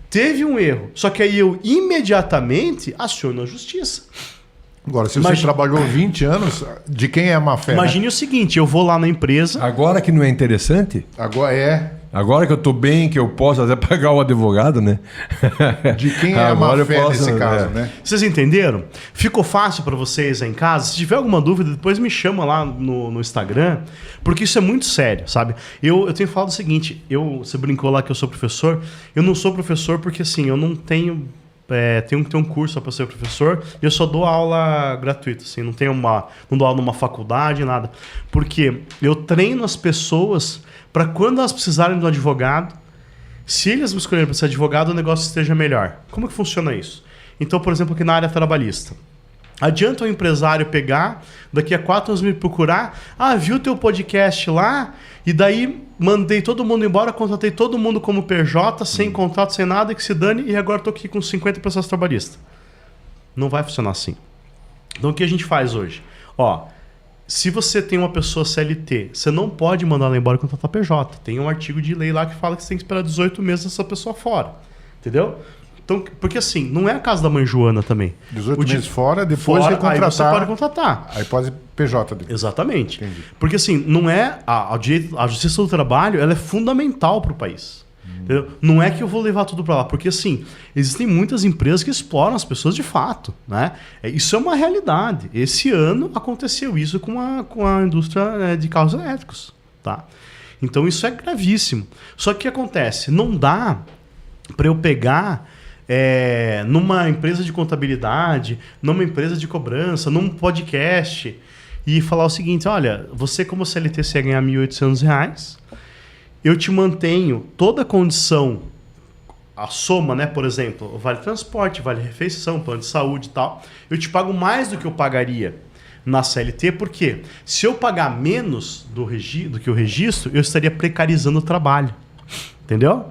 Teve um erro, só que aí eu imediatamente aciono a justiça. Agora, se você trabalhou 20 anos, de quem é a má fé? Imagine o seguinte, eu vou lá na empresa... Agora que não é interessante? Agora que eu tô bem, que eu posso até pagar o advogado, né? De quem é a má fé nesse caso, né? Vocês entenderam? Ficou fácil para vocês aí em casa? Se tiver alguma dúvida, depois me chama lá no Instagram, porque isso é muito sério, sabe? Eu tenho falado o seguinte, você brincou lá que eu sou professor, eu não sou professor porque assim, eu não tenho... tenho que ter um curso para ser professor e eu só dou aula gratuita, assim, não dou aula numa faculdade, nada. Porque eu treino as pessoas para quando elas precisarem de um advogado, se eles me escolherem para ser advogado, o negócio esteja melhor. Como que funciona isso? Então, por exemplo, aqui na área trabalhista. Adianta o empresário pegar, daqui a 4 anos me procurar, viu teu podcast lá, e daí mandei todo mundo embora, contratei todo mundo como PJ, sem contrato, sem nada, que se dane, e agora estou aqui com 50 pessoas trabalhistas. Não vai funcionar assim. Então o que a gente faz hoje? Se você tem uma pessoa CLT, você não pode mandar ela embora e contratar PJ. Tem um artigo de lei lá que fala que você tem que esperar 18 meses essa pessoa fora. Entendeu? Então, porque assim, não é a casa da mãe Joana também. 18 meses fora, depois recontratar. Aí você pode contratar. Aí pode PJ dele. Exatamente. Entendi. Porque assim, não é a justiça do trabalho, ela é fundamental para o país. Entendeu? Não é que eu vou levar tudo para lá, porque assim, existem muitas empresas que exploram as pessoas de fato, né? Isso é uma realidade. Esse ano aconteceu isso com a indústria de carros elétricos, tá? Então isso é gravíssimo. Só que o que acontece? Não dá para eu pegar numa empresa de contabilidade, numa empresa de cobrança, num podcast e falar o seguinte, olha, você como CLT você ia ganhar R$ 1.800, eu te mantenho toda a condição, a soma, né, por exemplo, vale transporte, vale refeição, plano de saúde e tal, eu te pago mais do que eu pagaria na CLT, porque se eu pagar menos do que o registro, eu estaria precarizando o trabalho, entendeu?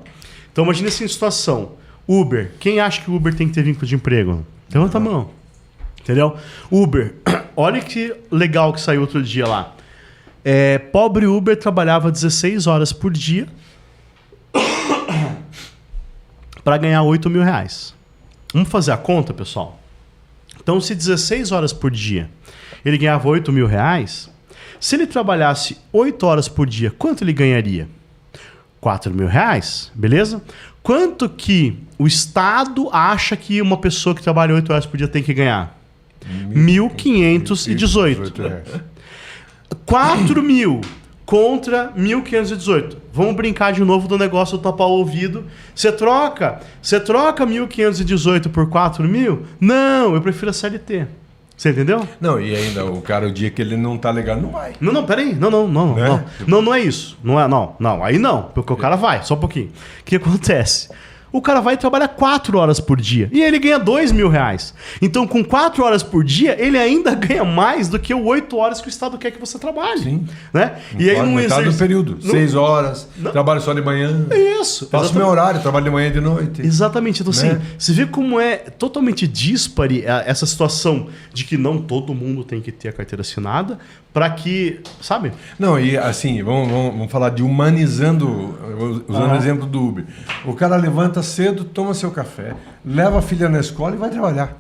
Então imagine essa situação, Uber, quem acha que o Uber tem que ter vínculo de emprego? Levanta a mão, entendeu? Uber, olha que legal que saiu outro dia lá. Pobre Uber trabalhava 16 horas por dia para ganhar 8 mil reais. Vamos fazer a conta, pessoal? Então, se 16 horas por dia ele ganhava 8 mil reais, se ele trabalhasse 8 horas por dia, quanto ele ganharia? 4 mil reais, beleza? Quanto que o Estado acha que uma pessoa que trabalha 8 horas por dia tem que ganhar? 1.518. 4 mil contra 1.518. Vamos brincar de novo do negócio do tapar o ouvido. Você troca 1.518 por 4 mil? Não, eu prefiro a CLT. Você entendeu? Não, e ainda o cara, o dia que ele não tá legal, não vai. Não, peraí. Não é isso. Não, aí não. Porque o cara vai, só um pouquinho. O que acontece? O cara vai trabalhar 4 horas por dia e ele ganha 2 mil reais. Então, com 4 horas por dia, ele ainda ganha mais do que o 8 horas que o Estado quer que você trabalhe. Sim. Né? E aí, metade do período. 6 horas, trabalho só de manhã. Isso. Faço meu horário, trabalho de manhã e de noite. Exatamente. Então, Né? assim, você vê como é totalmente díspare essa situação de que não todo mundo tem que ter a carteira assinada para que, sabe? Não, e assim, vamos falar de humanizando, usando o exemplo do Uber. O cara levanta cedo, toma seu café, leva a filha na escola e vai trabalhar.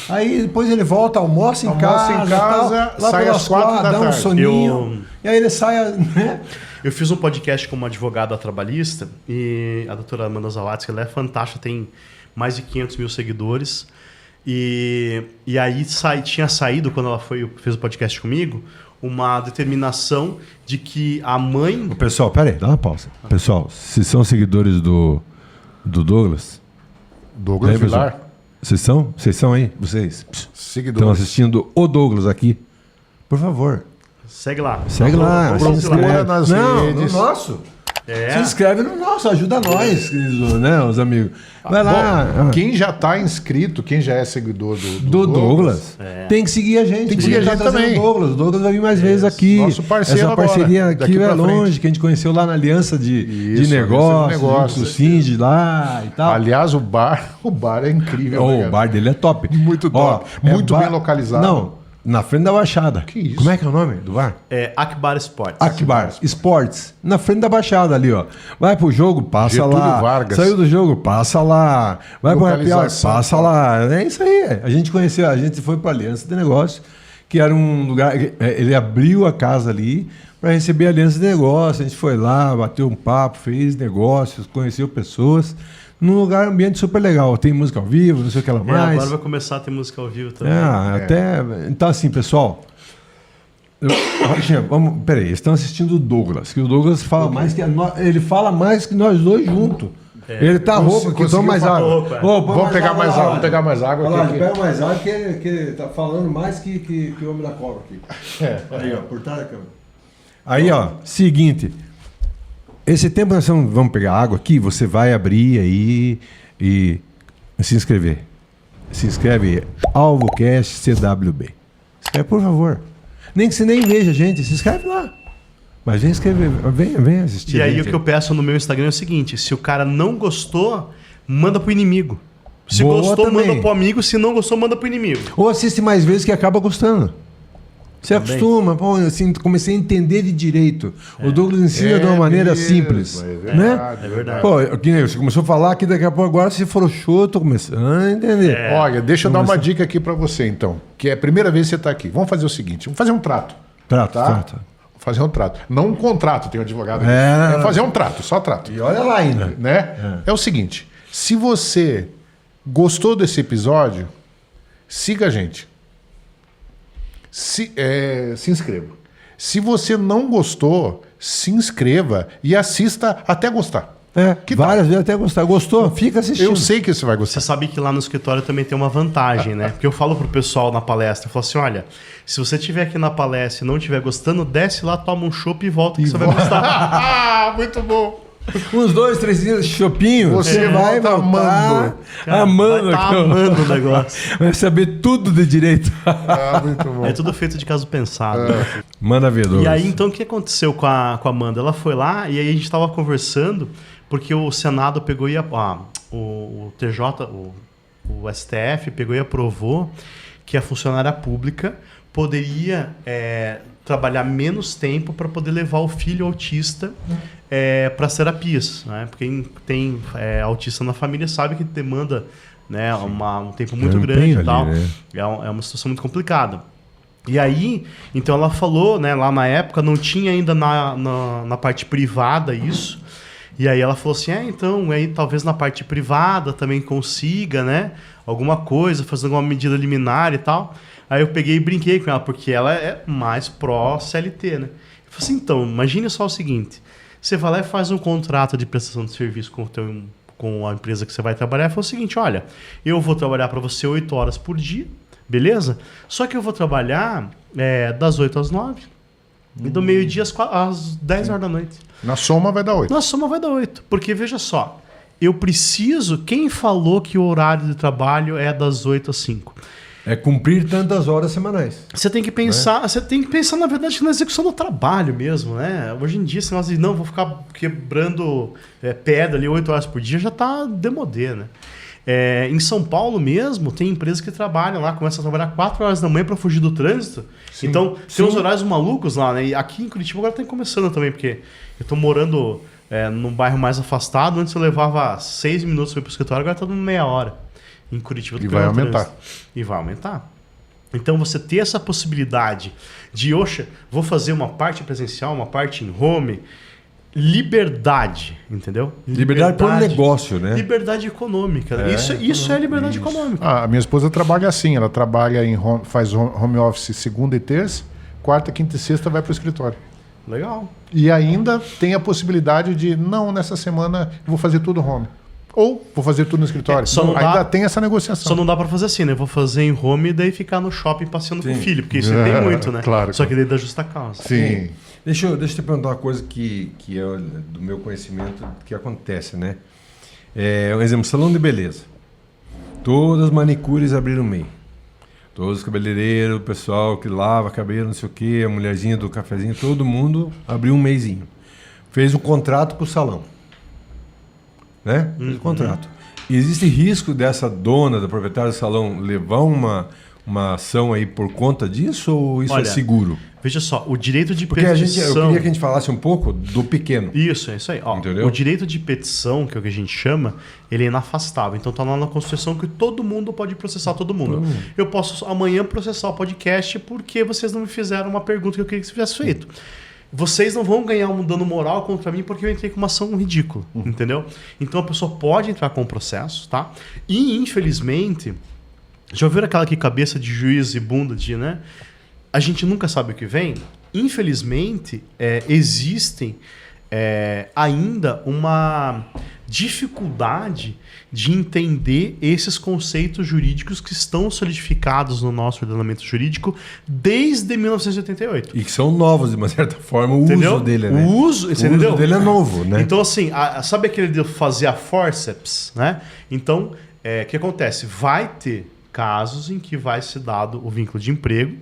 Aí depois ele volta, almoça em casa, tal, lá sai pelas às 4 da dá um tarde. soninho, e aí ele sai... Né? Eu fiz um podcast com uma advogada trabalhista e a doutora Amanda Zawadzki, ela é fantástica, tem mais de 500 mil seguidores. E aí tinha saído, quando ela fez o podcast comigo, uma determinação de que a mãe... Pessoal, peraí, dá uma pausa. Pessoal, se são seguidores do Douglas... Douglas Vilar. Vocês são aí? Vocês Seguidores. estão assistindo o Douglas aqui? Por favor, Segue lá. segue lá. Se Procura inscreve. nas Não, redes. no nosso. É. Se inscreve no nosso, ajuda nós, queridos, né, os amigos. Vai lá. Bom, quem já está inscrito, quem já é seguidor Do Douglas. Tem que seguir a gente. Tem que seguir a gente também. O Douglas vai vir mais vezes aqui. Nosso parceiro Essa parceria agora, aqui daqui é pra longe, frente. que a gente conheceu lá na Aliança de Isso, Negócios, do Sind lá e tal. Aliás, o bar é incrível. né, O cara? bar dele é top. Muito top. Muito bem localizado. Não, na frente da Baixada. Que isso? Como é que é o nome do bar? É Akbar Sports. Akbar Sports, na frente da Baixada ali, ó. Vai pro jogo, passa Getúlio lá. Vargas. Saiu do jogo, passa lá. Vai pro happy hour, Localização, passa lá. É isso aí. A gente conheceu, a gente foi pra Aliança de Negócios, que era um lugar. Ele abriu a casa ali para receber a Aliança de Negócios. A gente foi lá, bateu um papo, fez negócios, conheceu pessoas. Num lugar, ambiente super legal. Tem música ao vivo, não sei o que lá mais. Agora vai começar a ter música ao vivo também. Até. Então, assim, pessoal. Vamos, peraí, eles estão assistindo o Douglas, que o Douglas fala mais que ele fala mais que nós dois juntos. Ele tá rouco aqui, toma mais água. Vamos pegar mais água, vamos pegar mais água. Olha lá, aqui. pega mais água que ele tá falando mais que o homem da cobra aqui. Aí, ó, por trás da câmera. Aí, ó, seguinte. Esse tempo nós vamos pegar água aqui, você vai abrir aí e se inscrever. Se inscreve AlvoCast CWB. Escreve, por favor. Nem que você nem veja a gente, se inscreve lá. Mas vem inscrever, vem assistir. E aí o que eu peço no meu Instagram é o seguinte: se o cara não gostou, manda pro inimigo. Se Boa gostou, também. manda pro amigo. Se não gostou, manda pro inimigo. Ou assiste mais vezes que acaba gostando. Você Também. acostuma, pô, assim, comecei a entender de direito. O Douglas ensina de uma maneira mesmo, simples. é né? verdade, É verdade. Pô, que nem você começou a falar que daqui a pouco agora você falou show, eu tô começando a entender. Olha, deixa eu dar uma dica aqui para você, então. Que é a primeira vez que você está aqui. Vamos fazer o seguinte: vamos fazer um trato. Trato, Tá? trato. Vamos fazer um trato. Não um contrato, tem um advogado aqui. É. É fazer um trato, só trato. E olha lá ainda. Né? É o seguinte: se você gostou desse episódio, siga a gente. Se inscreva. Se você não gostou, se inscreva e assista até gostar. Que tal? Várias vezes até gostar. Gostou? Fica assistindo. Eu sei que você vai Você gostar. sabe que lá no escritório também tem uma vantagem, né? Porque eu falo pro pessoal na palestra, eu falo assim, olha, se você estiver aqui na palestra e não estiver gostando, desce lá, toma um chopp e volta que você vai gostar. Ah, muito bom. Uns 2, 3 dias de chopinho, Você vai volta amando. Cara, Amando. vai tá aquilo. amando o negócio. Vai saber tudo de direito. Ah, muito bom. É tudo feito de caso pensado. Manda ver, Douglas. E aí, então, o que aconteceu com a Amanda? Ela foi lá e aí a gente estava conversando, porque o Senado pegou e o TJ, o STF pegou e aprovou que a funcionária pública poderia trabalhar menos tempo para poder levar o filho autista para as terapias, né? Porque quem tem autista na família sabe que demanda, né, um tempo muito grande e tal. Né? É uma situação muito complicada. E aí, então ela falou, né, lá na época não tinha ainda na parte privada isso. E aí ela falou assim, então, aí talvez na parte privada também consiga, né, alguma coisa, fazer alguma medida liminar e tal. Aí eu peguei e brinquei com ela, porque ela é mais pró-CLT, né. Eu falei assim, então, imagine só o seguinte, você vai lá e faz um contrato de prestação de serviço com a empresa que você vai trabalhar, e fala o seguinte, olha, eu vou trabalhar para você 8 horas por dia, beleza? Só que eu vou trabalhar das 8 às 9 e do meio-dia às 10 horas da noite. Na soma vai dar 8. Na soma vai dar 8. Porque, veja só, eu preciso... Quem falou que o horário de trabalho é das 8 às 5? É cumprir tantas horas semanais. Você tem que pensar, na verdade, na execução do trabalho mesmo, né? Hoje em dia, esse negócio de não, vou ficar quebrando pedra ali 8 horas por dia, já tá demodê, né? Em São Paulo mesmo, tem empresas que trabalham lá, começam a trabalhar 4 horas da manhã para fugir do trânsito. Sim, então, tem uns horários malucos lá, né? E aqui em Curitiba agora tá começando também, porque eu tô morando num bairro mais afastado, antes eu levava 6 minutos para ir pro escritório, agora tá dando meia hora. Em Curitiba. E vai aumentar. E vai aumentar. Então, você ter essa possibilidade de, vou fazer uma parte presencial, uma parte em home... Liberdade, entendeu? Liberdade por negócio, né? Liberdade econômica. Isso é liberdade econômica. A minha esposa trabalha assim, ela trabalha faz home office segunda e terça, quarta, quinta e sexta vai para o escritório. Legal. E ainda tem a possibilidade de, não, nessa semana eu vou fazer tudo home. Ou vou fazer tudo no escritório. Ainda tem essa negociação. Só não dá para fazer assim, né? Eu vou fazer em home e daí ficar no shopping passeando com o filho, porque isso tem muito, né? Claro. Só que daí dá justa causa. Sim. Deixa eu te perguntar uma coisa que é do meu conhecimento que acontece, né? Um exemplo, salão de beleza. Todas as manicures abriram MEI. Todos os cabeleireiros, o pessoal que lava cabelo, não sei o quê, a mulherzinha do cafezinho, todo mundo abriu um MEIzinho. Fez um contrato com o salão. Né? Fez um contrato. Existe risco dessa dona, da proprietária do salão, levar uma ação aí por conta disso ou isso é seguro? Veja só, o direito de Porque petição... eu queria que a gente falasse um pouco do pequeno. Isso, é isso aí. Ó, entendeu? O direito de petição, que é o que a gente chama, ele é inafastável. Então tá lá na Constituição que todo mundo pode processar todo mundo. Eu posso amanhã processar o podcast porque vocês não me fizeram uma pergunta que eu queria que você tivesse feito. Vocês não vão ganhar um dano moral contra mim porque eu entrei com uma ação ridícula, entendeu? Então a pessoa pode entrar com um processo, tá? E infelizmente, já ouviram aquela que cabeça de juiz e bunda de, né? A gente nunca sabe o que vem. Infelizmente, existem ainda uma dificuldade de entender esses conceitos jurídicos que estão solidificados no nosso ordenamento jurídico desde 1988. E que são novos, de uma certa forma, o entendeu? uso dele, né? O uso dele é novo, né? Então, assim, sabe aquele de fazer a forceps, né? Então, o que acontece? Vai ter casos em que vai ser dado o vínculo de emprego,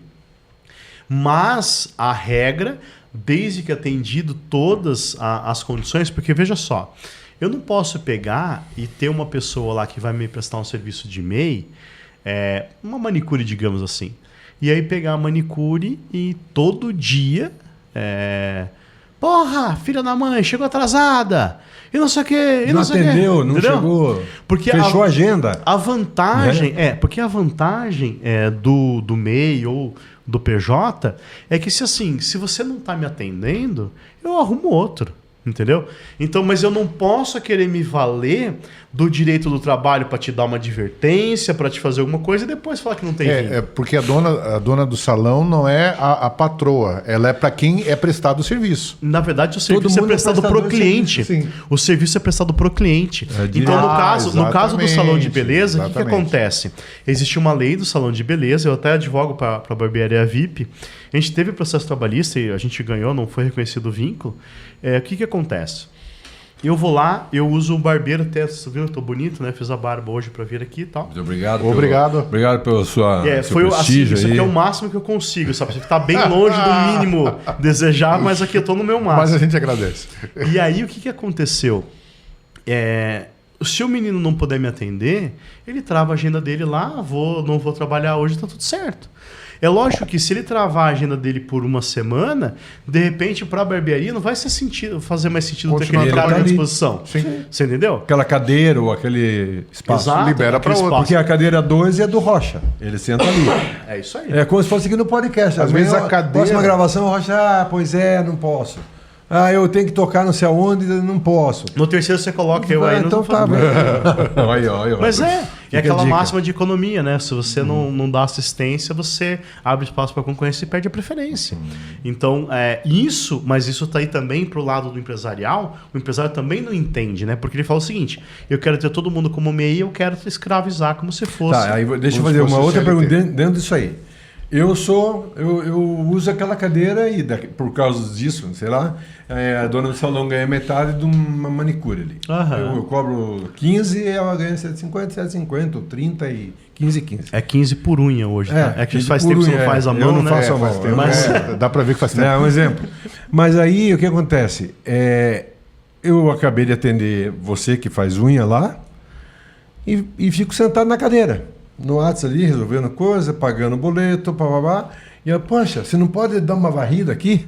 mas a regra, desde que atendido todas as condições, porque veja só, eu não posso pegar e ter uma pessoa lá que vai me prestar um serviço de MEI, uma manicure, digamos assim, e aí pegar a manicure e todo dia, porra, filha da mãe, chegou atrasada, e não sei o quê, e não sei atendeu, o quê. Não entendeu? chegou, porque fechou a agenda. A vantagem, porque a vantagem do MEI ou do PJ é que se você não está me atendendo, eu arrumo outro. Entendeu? Então, mas eu não posso querer me valer do direito do trabalho para te dar uma advertência, para te fazer alguma coisa e depois falar que não tem vínculo. Porque a dona do salão não é a patroa, ela é para quem é prestado o serviço. Na verdade, o serviço é prestado para o cliente. O serviço é prestado para o cliente. Então, no caso do salão de beleza, o que acontece? Existe uma lei do salão de beleza, eu até advogo para a barbearia VIP. A gente teve processo trabalhista e a gente ganhou, não foi reconhecido o vínculo. O que acontece? Eu vou lá, eu uso o barbeiro até, você viu, eu tô bonito, né? Fiz a barba hoje para vir aqui e tal. Muito obrigado. Obrigado pelo seu foi prestígio assim, isso aqui é o máximo que eu consigo, sabe? Você tá bem longe do mínimo desejável, mas aqui eu tô no meu máximo. Mas a gente agradece. E aí, o que aconteceu? Se o menino não puder me atender, ele trava a agenda dele lá, não vou trabalhar hoje, tá tudo certo. É lógico que se ele travar a agenda dele por uma semana, de repente para a barbearia não vai fazer mais sentido ter Continuar aquele cara à trabalhando. disposição. Sim. Você entendeu? Aquela cadeira ou aquele espaço. Exato, libera pra aquele outro. Porque a cadeira 2 é do Rocha. Ele senta ali. É isso aí. É como se fosse aqui no podcast. Às vezes a cadeira- Próxima gravação, o Rocha, pois é, não posso. Eu tenho que tocar não sei aonde, não posso. No terceiro você coloca eu aí. Então não tá bem. Olha. Mas é Fica aquela a dica. máxima de economia, né? Se você não dá assistência, você abre espaço para concorrência e perde a preferência. Então, mas isso tá aí também pro lado do empresarial. O empresário também não entende, né? Porque ele fala o seguinte: eu quero ter todo mundo como MEI, eu quero te escravizar como se fosse. Tá, aí deixa eu Como fazer se uma fosse outra CLT. pergunta dentro disso aí. Eu uso aquela cadeira e por causa disso, sei lá, a dona do salão ganha metade de uma manicure ali. Aham. Eu cobro 15 e ela ganha 7,50, 7,50, ou 30 e 15. É 15 por unha hoje, tá? É que 15 faz por tempo que você unha, não faz a eu mão, não né? faço a mão. Faz tempo, Mas- dá pra ver que faz tempo. É um exemplo. Mas aí o que acontece? Eu acabei de atender você que faz unha lá e fico sentado na cadeira, no WhatsApp ali, resolvendo coisa, pagando boleto, papapá. E eu, poxa, você não pode dar uma varrida aqui?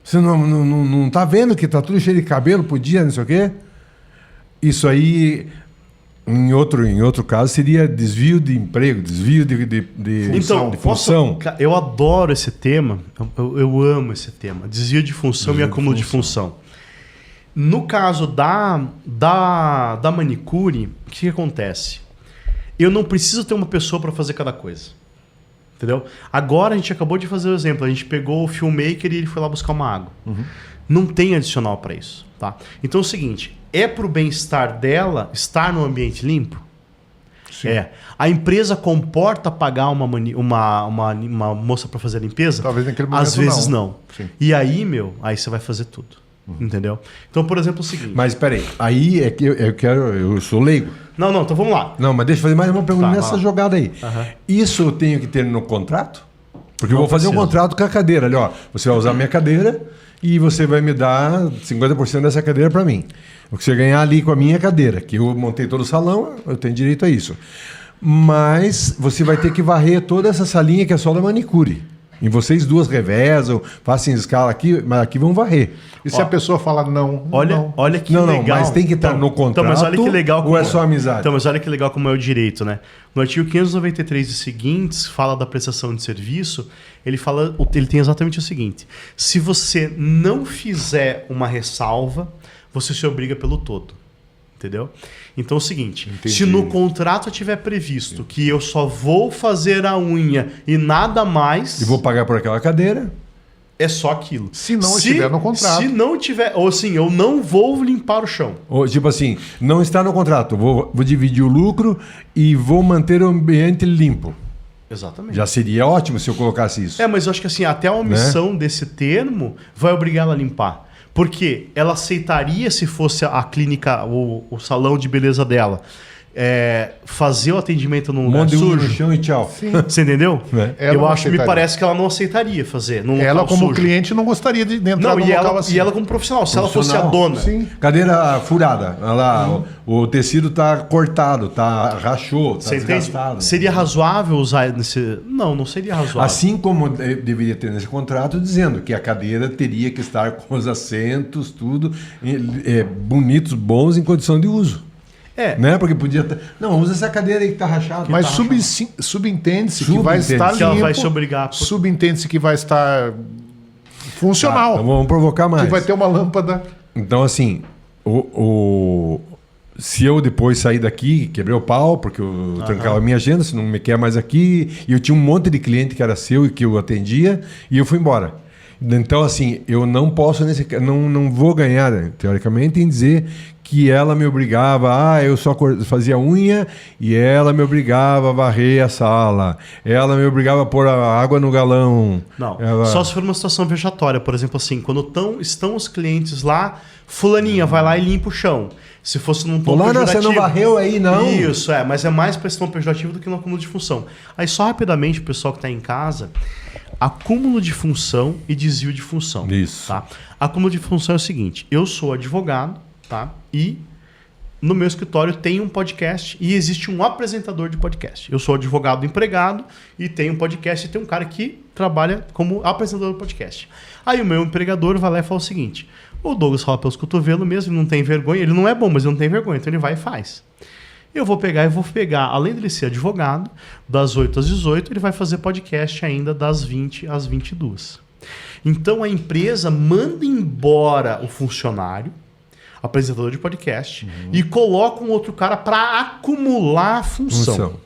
Você não tá vendo que tá tudo cheio de cabelo por dia, não sei o quê? Isso aí, em outro caso, seria desvio de emprego, desvio de Então, função. eu adoro esse tema, eu amo esse tema, desvio de função e acúmulo de função. No caso da manicure, o que acontece? Eu não preciso ter uma pessoa para fazer cada coisa. Entendeu? Agora a gente acabou de fazer o exemplo, a gente pegou o filmmaker e ele foi lá buscar uma água. Não tem adicional para isso, tá? Então é o seguinte, é pro bem-estar dela estar no ambiente limpo? Sim. A empresa comporta pagar uma moça para fazer a limpeza? Talvez naquele momento Às vezes não. Sim. E aí, aí você vai fazer tudo. Entendeu? Então, por exemplo, o seguinte... Mas peraí, aí é que eu sou leigo. Não, então vamos lá. Não, mas deixa eu fazer mais uma pergunta Tá, nessa vai lá. jogada aí. Aham. Isso eu tenho que ter no contrato? Porque eu Não vou fazer um precisa. contrato com a cadeira. Ali, ó, você vai usar a minha cadeira e você vai me dar 50% dessa cadeira para mim. O que você ganhar ali com a minha cadeira, que eu montei todo o salão, eu tenho direito a isso. Mas você vai ter que varrer toda essa salinha que é só da manicure. E vocês duas revezam, fazem escala aqui, mas aqui vão varrer. E se a pessoa fala não? Olha que Não, legal. mas tem que estar no contrato. Então, mas olha que legal ou é só amizade? Então, mas olha que legal como é o direito, né? No artigo 593 e seguintes, fala da prestação de serviço, ele tem exatamente o seguinte: se você não fizer uma ressalva, você se obriga pelo todo. Entendeu? Então é o seguinte, se no contrato tiver previsto que eu só vou fazer a unha e nada mais, E vou pagar por aquela cadeira. é só aquilo. Se não estiver no contrato. Se não tiver, ou assim, eu não vou limpar o chão. Ou, tipo assim, não está no contrato. Vou dividir o lucro e vou manter o ambiente limpo. Exatamente. Já seria ótimo se eu colocasse isso. Mas eu acho que assim, até a omissão desse termo vai obrigar ela a limpar. Porque ela aceitaria se fosse a clínica, o salão de beleza dela, fazer o atendimento num Um lugar monte de unha no sujo. chão e tchau. Você entendeu? Ela Eu não acho, me aceitaria. parece que ela não aceitaria fazer num Ela, local como sujo. cliente, não gostaria de entrar Não, num e local ela, assim. e ela como profissional. Se ela fosse a Profissional. dona. Sim. Cadeira furada. Olha lá, o tecido está cortado, rachou, está Você entende? desgastado. Seria razoável usar nesse... Não seria razoável. Assim como deveria ter nesse contrato, dizendo que a cadeira teria que estar com os assentos, tudo, bonitos, bons, em condição de uso. Né? Porque podia estar... Não, usa essa cadeira aí que está rachada. Mas tá rachada. subentende-se que vai estar limpo. Que ela vai se obrigar. Subentende-se que vai estar funcional. Então vamos provocar mais. Que vai ter uma lâmpada. Então, assim, se eu depois sair daqui, quebrei o pau, porque eu trancava a minha agenda, se não me quer mais aqui, e eu tinha um monte de cliente que era seu e que eu atendia, e eu fui embora. Então, assim, eu não posso, não vou ganhar, né, teoricamente, em dizer que ela me obrigava, eu só fazia unha e ela me obrigava a varrer a sala, ela me obrigava a pôr a água no galão. Não, só se for uma situação vexatória. Por exemplo, assim, quando estão os clientes lá, fulaninha vai lá e limpa o chão. Se fosse num tom Fulana, pejorativo... você não varreu aí, não? Isso, mas é mais questão pejorativa do que no acúmulo de função. Aí só rapidamente, o pessoal que está em casa, acúmulo de função e desvio de função. Isso. Tá? Acúmulo de função é o seguinte, eu sou advogado, tá? E no meu escritório tem um podcast e existe um apresentador de podcast. Eu sou advogado empregado e tenho um podcast e tem um cara que trabalha como apresentador do podcast. Aí o meu empregador vai lá e fala o seguinte: o Douglas fala pelos cotovelos mesmo, ele não tem vergonha, ele não é bom, mas ele não tem vergonha, então ele vai e faz. Eu vou pegar, além dele ser advogado, das 8 às 18, ele vai fazer podcast ainda das 20 às 22. Então a empresa manda embora o funcionário, apresentador de podcast, e coloca um outro cara para acumular a função.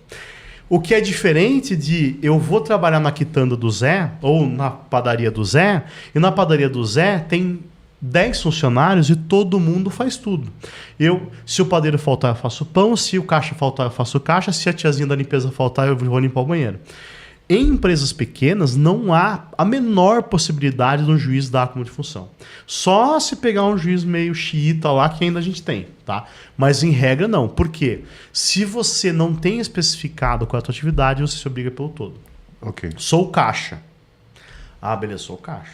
O que é diferente de eu vou trabalhar na quitanda do Zé ou na padaria do Zé, e na padaria do Zé tem 10 funcionários e todo mundo faz tudo. Se o padeiro faltar, eu faço pão, se o caixa faltar, eu faço caixa, se a tiazinha da limpeza faltar, eu vou limpar o banheiro. Em empresas pequenas, não há a menor possibilidade de um juiz dar acúmulo de função. Só se pegar um juiz meio xiita lá, que ainda a gente tem, tá? Mas em regra não. Por quê? Se você não tem especificado qual é a tua atividade, você se obriga pelo todo. Ok. Sou caixa. Ah, beleza, sou caixa.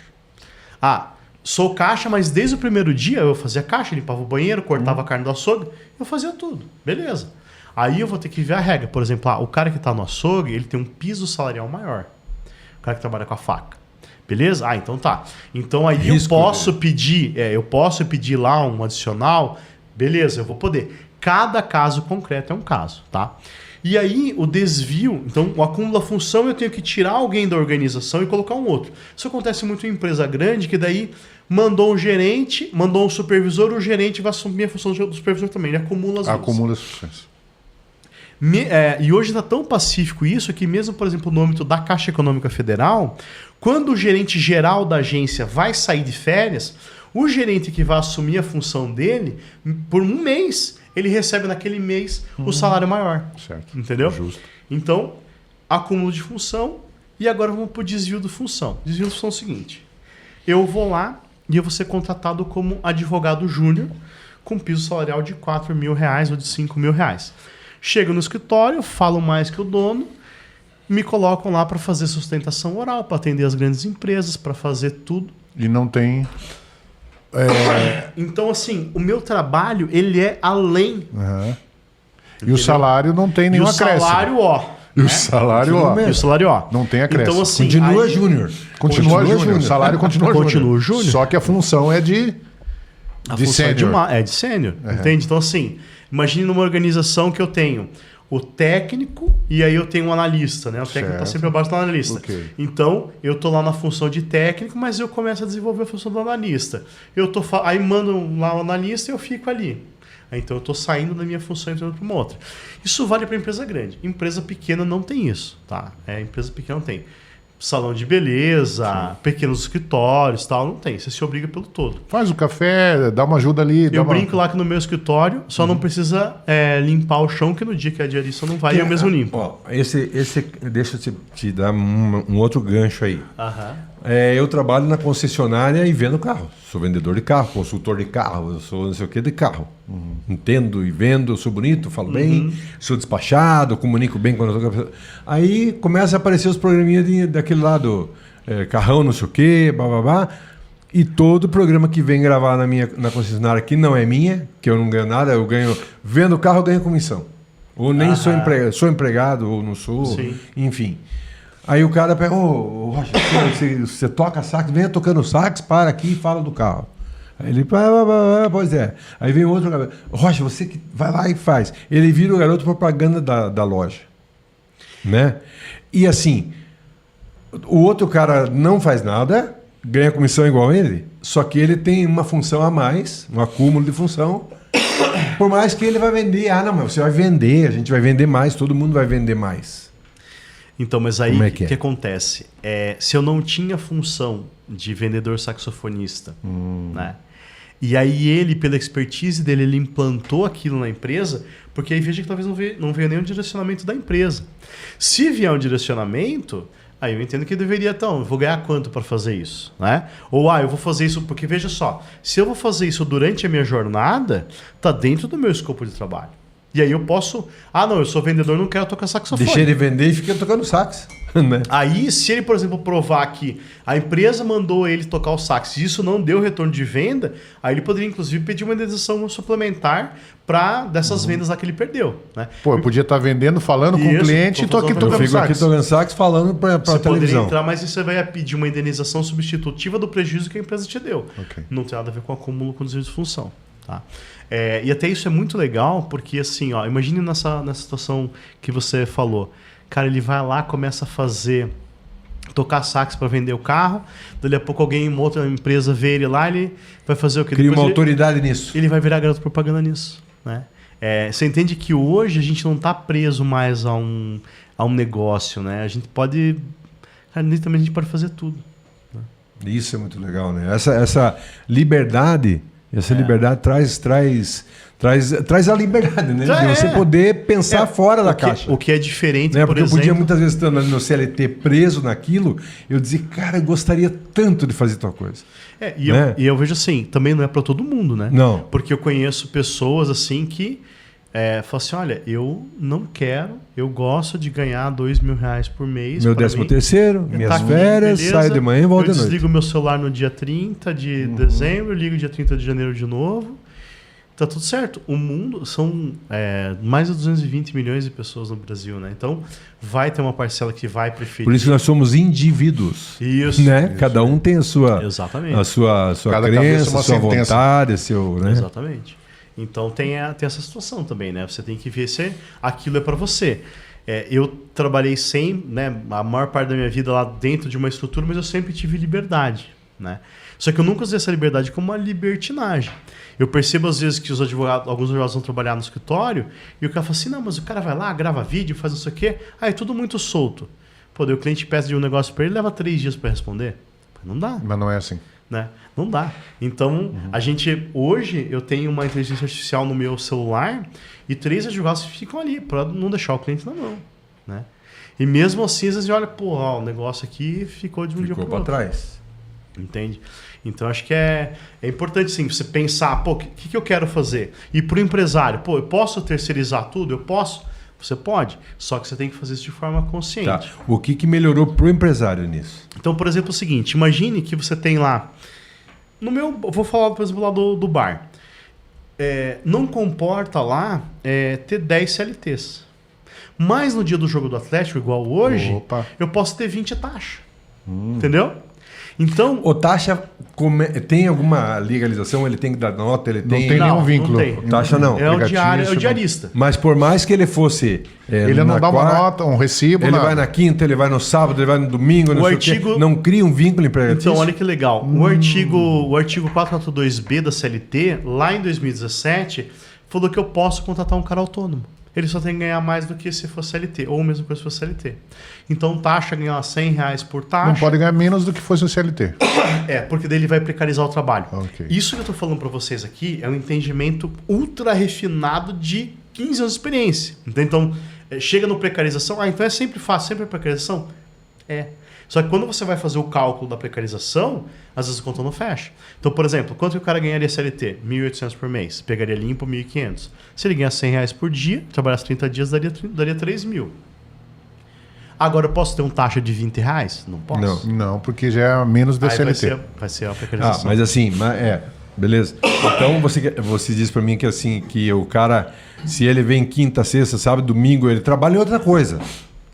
Ah, sou caixa, mas desde o primeiro dia eu fazia caixa, limpava o banheiro, cortava a carne do açougue, eu fazia tudo. Beleza. Aí eu vou ter que ver a regra. Por exemplo, o cara que está no açougue, ele tem um piso salarial maior. O cara que trabalha com a faca. Beleza? Ah, então tá. Então aí eu posso pedir lá um adicional. Beleza, eu vou poder. Cada caso concreto é um caso, tá? E aí o desvio, então o acúmulo da função eu tenho que tirar alguém da organização e colocar um outro. Isso acontece muito em empresa grande, que daí mandou um gerente, mandou um supervisor, o gerente vai assumir a função do supervisor também. Ele acumula as duas. Acumula as funções. E hoje está tão pacífico isso que mesmo, por exemplo, no âmbito da Caixa Econômica Federal, quando o gerente geral da agência vai sair de férias, o gerente que vai assumir a função dele, por um mês, ele recebe naquele mês o salário maior. Certo. Entendeu? Justo. Então, acúmulo de função e agora vamos para o desvio de função. Desvio de função é o seguinte: eu vou lá e eu vou ser contratado como advogado júnior com piso salarial de R$4.000 ou de R$5.000. Chego no escritório, falo mais que o dono, me colocam lá para fazer sustentação oral, para atender as grandes empresas, para fazer tudo. E não tem... Então, assim, o meu trabalho, ele é além. Uhum. E o salário não tem nenhum acréscimo. E o salário, ó. E o salário, ó. E o salário, ó. Não tem acréscimo. Então, assim, Continua júnior. Continua júnior. O salário continua júnior. Só que a função é de sênior. É de sênior, entende? Então, assim, imagine numa organização que eu tenho o técnico e aí eu tenho um analista, né? O técnico está sempre abaixo do analista. Okay. Então, eu estou lá na função de técnico, mas eu começo a desenvolver a função do analista. Aí mando lá o analista e eu fico ali. Então, eu estou saindo da minha função e entrando para uma outra. Isso vale para empresa grande. Empresa pequena não tem isso, tá? Empresa pequena não tem. Salão de beleza, pequenos escritórios, tal, não tem. Você se obriga pelo todo. Faz o café, dá uma ajuda ali. Eu brinco lá que no meu escritório só não precisa limpar o chão, que no dia que a diarista não vai, eu mesmo limpo. Ó, deixa eu te dar um outro gancho aí. Eu trabalho na concessionária e vendo carro. Sou vendedor de carro, consultor de carro, eu sou não sei o que de carro. Entendo e vendo, sou bonito, falo bem, sou despachado, comunico bem quando eu tô... Aí começa a aparecer os programinhas daquele lado, carrão não sei o que, bababá. E todo programa que vem gravar na concessionária que não é minha, que eu não ganho nada, eu ganho... Vendo o carro, eu ganho comissão. Ou nem sou empregado, ou não sou, enfim. Aí o cara pega, Rocha, você toca sax, venha tocando sax, para aqui e fala do carro. Aí ele, pois é. Aí vem outro cara, Rocha, você que vai lá e faz. Ele vira o garoto propaganda da loja. Né? E assim, o outro cara não faz nada, ganha comissão igual ele, só que ele tem uma função a mais, um acúmulo de função, por mais que ele vai vender. Ah, não, mas você vai vender, a gente vai vender mais, todo mundo vai vender mais. Então, mas aí o que acontece? Se eu não tinha função de vendedor saxofonista, né? E aí ele, pela expertise dele, ele implantou aquilo na empresa, porque aí veja que talvez não veio nenhum direcionamento da empresa. Se vier um direcionamento, aí eu entendo que deveria, então, eu vou ganhar quanto para fazer isso, né? Ou, eu vou fazer isso, porque veja só, se eu vou fazer isso durante a minha jornada, tá dentro do meu escopo de trabalho. E aí eu posso... Ah, não, eu sou vendedor, não quero tocar saxofone. Deixei ele vender e fiquei tocando sax. Né? Aí, se ele, por exemplo, provar que a empresa mandou ele tocar o sax e isso não deu retorno de venda, aí ele poderia, inclusive, pedir uma indenização suplementar dessas vendas lá que ele perdeu. Né? Pô, eu podia estar vendendo, falando com o cliente e tô aqui Eu tocando fico aqui sax. tocando sax falando para a Você poderia televisão. entrar, mas você vai pedir uma indenização substitutiva do prejuízo que a empresa te deu. Ok. Não tem nada a ver com acúmulo com desvio de função. Tá? E até isso é muito legal, porque assim, ó, imagine nessa situação que você falou. Cara, ele vai lá, começa a tocar sax para vender o carro, dali a pouco alguém, uma outra empresa vê ele lá, ele vai fazer o quê? Cria uma Depois autoridade nisso. ele vai virar garoto propaganda nisso. Né? Você entende que hoje a gente não está preso mais a um negócio, né? A gente pode... Cara, também a gente pode fazer tudo. Né? Isso é muito legal, né? Essa liberdade, liberdade traz a liberdade, né? De você poder pensar fora da caixa. O que é diferente, né? por Porque exemplo... eu podia muitas vezes estando ali no CLT preso naquilo, eu dizia, cara, eu gostaria tanto de fazer tal coisa. E eu vejo assim, também não é para todo mundo, né? Não. Porque eu conheço pessoas assim que falam assim, olha, eu não quero, eu gosto de ganhar R$2.000 por mês. Meu 13º, minhas férias, saio de manhã e volto de noite. Eu desligo meu celular no dia 30 de dezembro, ligo dia 30 de janeiro de novo. Tá tudo certo. O mundo são mais de 220 milhões de pessoas no Brasil, né? Então, vai ter uma parcela que vai preferir. Por isso que nós somos indivíduos. Isso. Né? Isso. Cada um tem Exatamente. a sua crença, a sua vontade, né? Exatamente. Então, tem essa situação também, né? Você tem que ver se aquilo é para você. Eu trabalhei né, a maior parte da minha vida lá dentro de uma estrutura, mas eu sempre tive liberdade, né? Só que eu nunca usei essa liberdade como uma libertinagem. Eu percebo às vezes que alguns advogados vão trabalhar no escritório e o cara fala assim, não, mas o cara vai lá, grava vídeo, faz não sei o quê, é tudo muito solto. Pô, daí o cliente pede um negócio para ele, leva 3 dias para responder. Não dá. Mas não é assim. Né? Não dá. Então, hoje eu tenho uma inteligência artificial no meu celular e 3 advogados ficam ali para não deixar o cliente na mão. Né? E mesmo assim, às vezes olha, pô, o negócio aqui ficou de um dia para o outro. Trás. Entende? Então, acho que é importante, sim, você pensar, pô, o que eu quero fazer? E para o empresário, pô, eu posso terceirizar tudo? Eu posso? Você pode, só que você tem que fazer isso de forma consciente. Tá. O que melhorou para o empresário nisso? Então, por exemplo, é o seguinte, imagine que você tem lá, eu vou falar, por exemplo, lá do bar. Não comporta lá ter 10 CLTs. Mas no dia do jogo do Atlético, igual hoje, eu posso ter 20 taxas. Entendeu? Então, o taxa tem alguma legalização? Ele tem que dar nota? Ele não tem nenhum vínculo. Não tem. O taxa não. É o diarista. Mas por mais que ele fosse... ele não dá uma nota, um recibo. Ele vai na quinta, ele vai no sábado, ele vai no domingo, não cria um vínculo empregatício. Então, olha que legal. O artigo 442B da CLT, lá em 2017, falou que eu posso contratar um cara autônomo. Ele só tem que ganhar mais do que se for CLT, ou mesmo que se for CLT. Então, taxa ganhar R$100 por taxa. Não pode ganhar menos do que fosse o CLT. Porque daí ele vai precarizar o trabalho. Okay. Isso que eu estou falando para vocês aqui é um entendimento ultra refinado de 15 anos de experiência. Então, chega no precarização, então é sempre fácil, sempre é precarização? Só que quando você vai fazer o cálculo da precarização, às vezes a conta não fecha. Então, por exemplo, quanto que o cara ganharia CLT? R$1.800 por mês. Pegaria limpo R$1.500. Se ele ganhasse R$100 por dia, trabalhasse 30 dias, daria R$3.000. Agora, eu posso ter uma taxa de R$20? Não posso. Não, porque já é menos da CLT. Vai ser a precarização. Mas assim, beleza. Então, você diz para mim que assim, que o cara, se ele vem quinta, sexta, sábado, domingo, ele trabalha em outra coisa.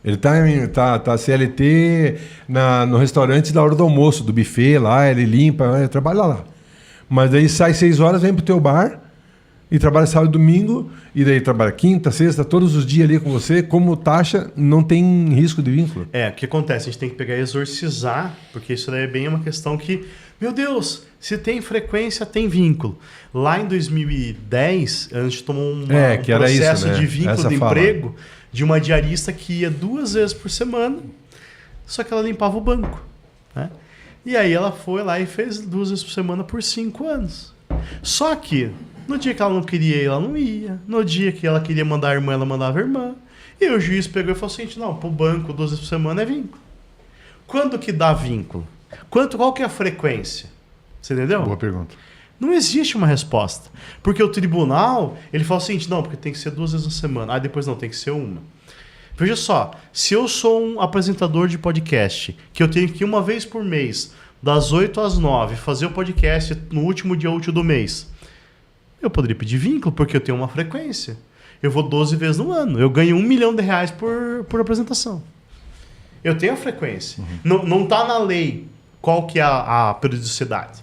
Ele tá CLT no restaurante da hora do almoço, do buffet lá, ele limpa, ele trabalha lá. Mas daí sai 6 horas, vem pro teu bar e trabalha sábado e domingo, e daí trabalha quinta, sexta, todos os dias ali com você, como taxa, não tem risco de vínculo. O que acontece? A gente tem que pegar e exorcizar, porque isso daí é bem uma questão que, meu Deus, se tem frequência, tem vínculo. Lá em 2010, a gente tomou um processo de vínculo de emprego de uma diarista que ia 2 vezes por semana, só que ela limpava o banco. Né? E aí ela foi lá e fez 2 vezes por semana por 5 anos. Só que no dia que ela não queria ir, ela não ia. No dia que ela queria mandar a irmã, ela mandava a irmã. E o juiz pegou e falou assim, não, pro banco 2 vezes por semana é vínculo. Quando que dá vínculo? Qual que é a frequência? Você entendeu? Boa pergunta. Não existe uma resposta. Porque o tribunal, ele fala o seguinte, não, porque tem que ser 2 vezes na semana. Depois não, tem que ser uma. Veja só, se eu sou um apresentador de podcast, que eu tenho que ir uma vez por mês, das 8 às 9, fazer o podcast no último dia útil do mês, eu poderia pedir vínculo, porque eu tenho uma frequência. Eu vou 12 vezes no ano. Eu ganho R$1 milhão por apresentação. Eu tenho a frequência. Não está na lei qual que é a periodicidade.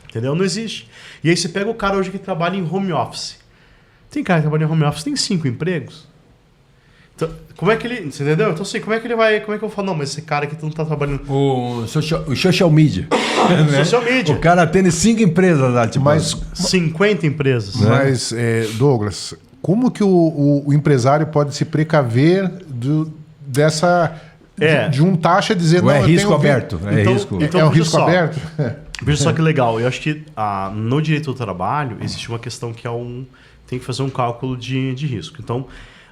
Entendeu? Não existe. E aí você pega o cara hoje que trabalha em home office. Tem cara que trabalha em home office, tem 5 empregos. Então, como é que ele... Você entendeu? Então assim, como é que ele vai... Como é que eu falo? Não, mas esse cara aqui não está trabalhando... O social media. Né? Social media. O cara atende 5 empresas lá. Tipo, Mas, 50 empresas. mas Douglas, como que o empresário pode se precaver dessa... De um taxa dizer... Ou é não, risco eu tenho aberto. Então, é um veja risco só. aberto? Veja só que legal. Eu acho que no direito do trabalho existe uma questão que tem que fazer um cálculo de risco. Então,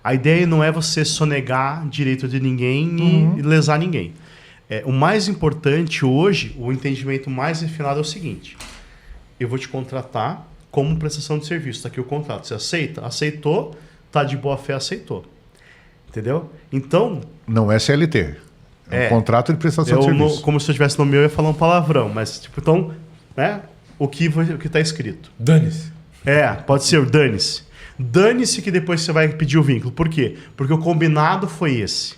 a ideia não é você sonegar direito de ninguém e lesar ninguém. O mais importante hoje, o entendimento mais refinado é o seguinte. Eu vou te contratar como prestação de serviço. Está aqui o contrato. Você aceita? Aceitou. Está de boa fé, aceitou. Entendeu? Então... Não é CLT. É um contrato de prestação de serviço. Como se eu estivesse no meu, eu ia falar um palavrão. Mas, tipo, então, né? O que está escrito. Dane-se. Pode ser o dane-se. Dane-se que depois você vai pedir o vínculo. Por quê? Porque o combinado foi esse.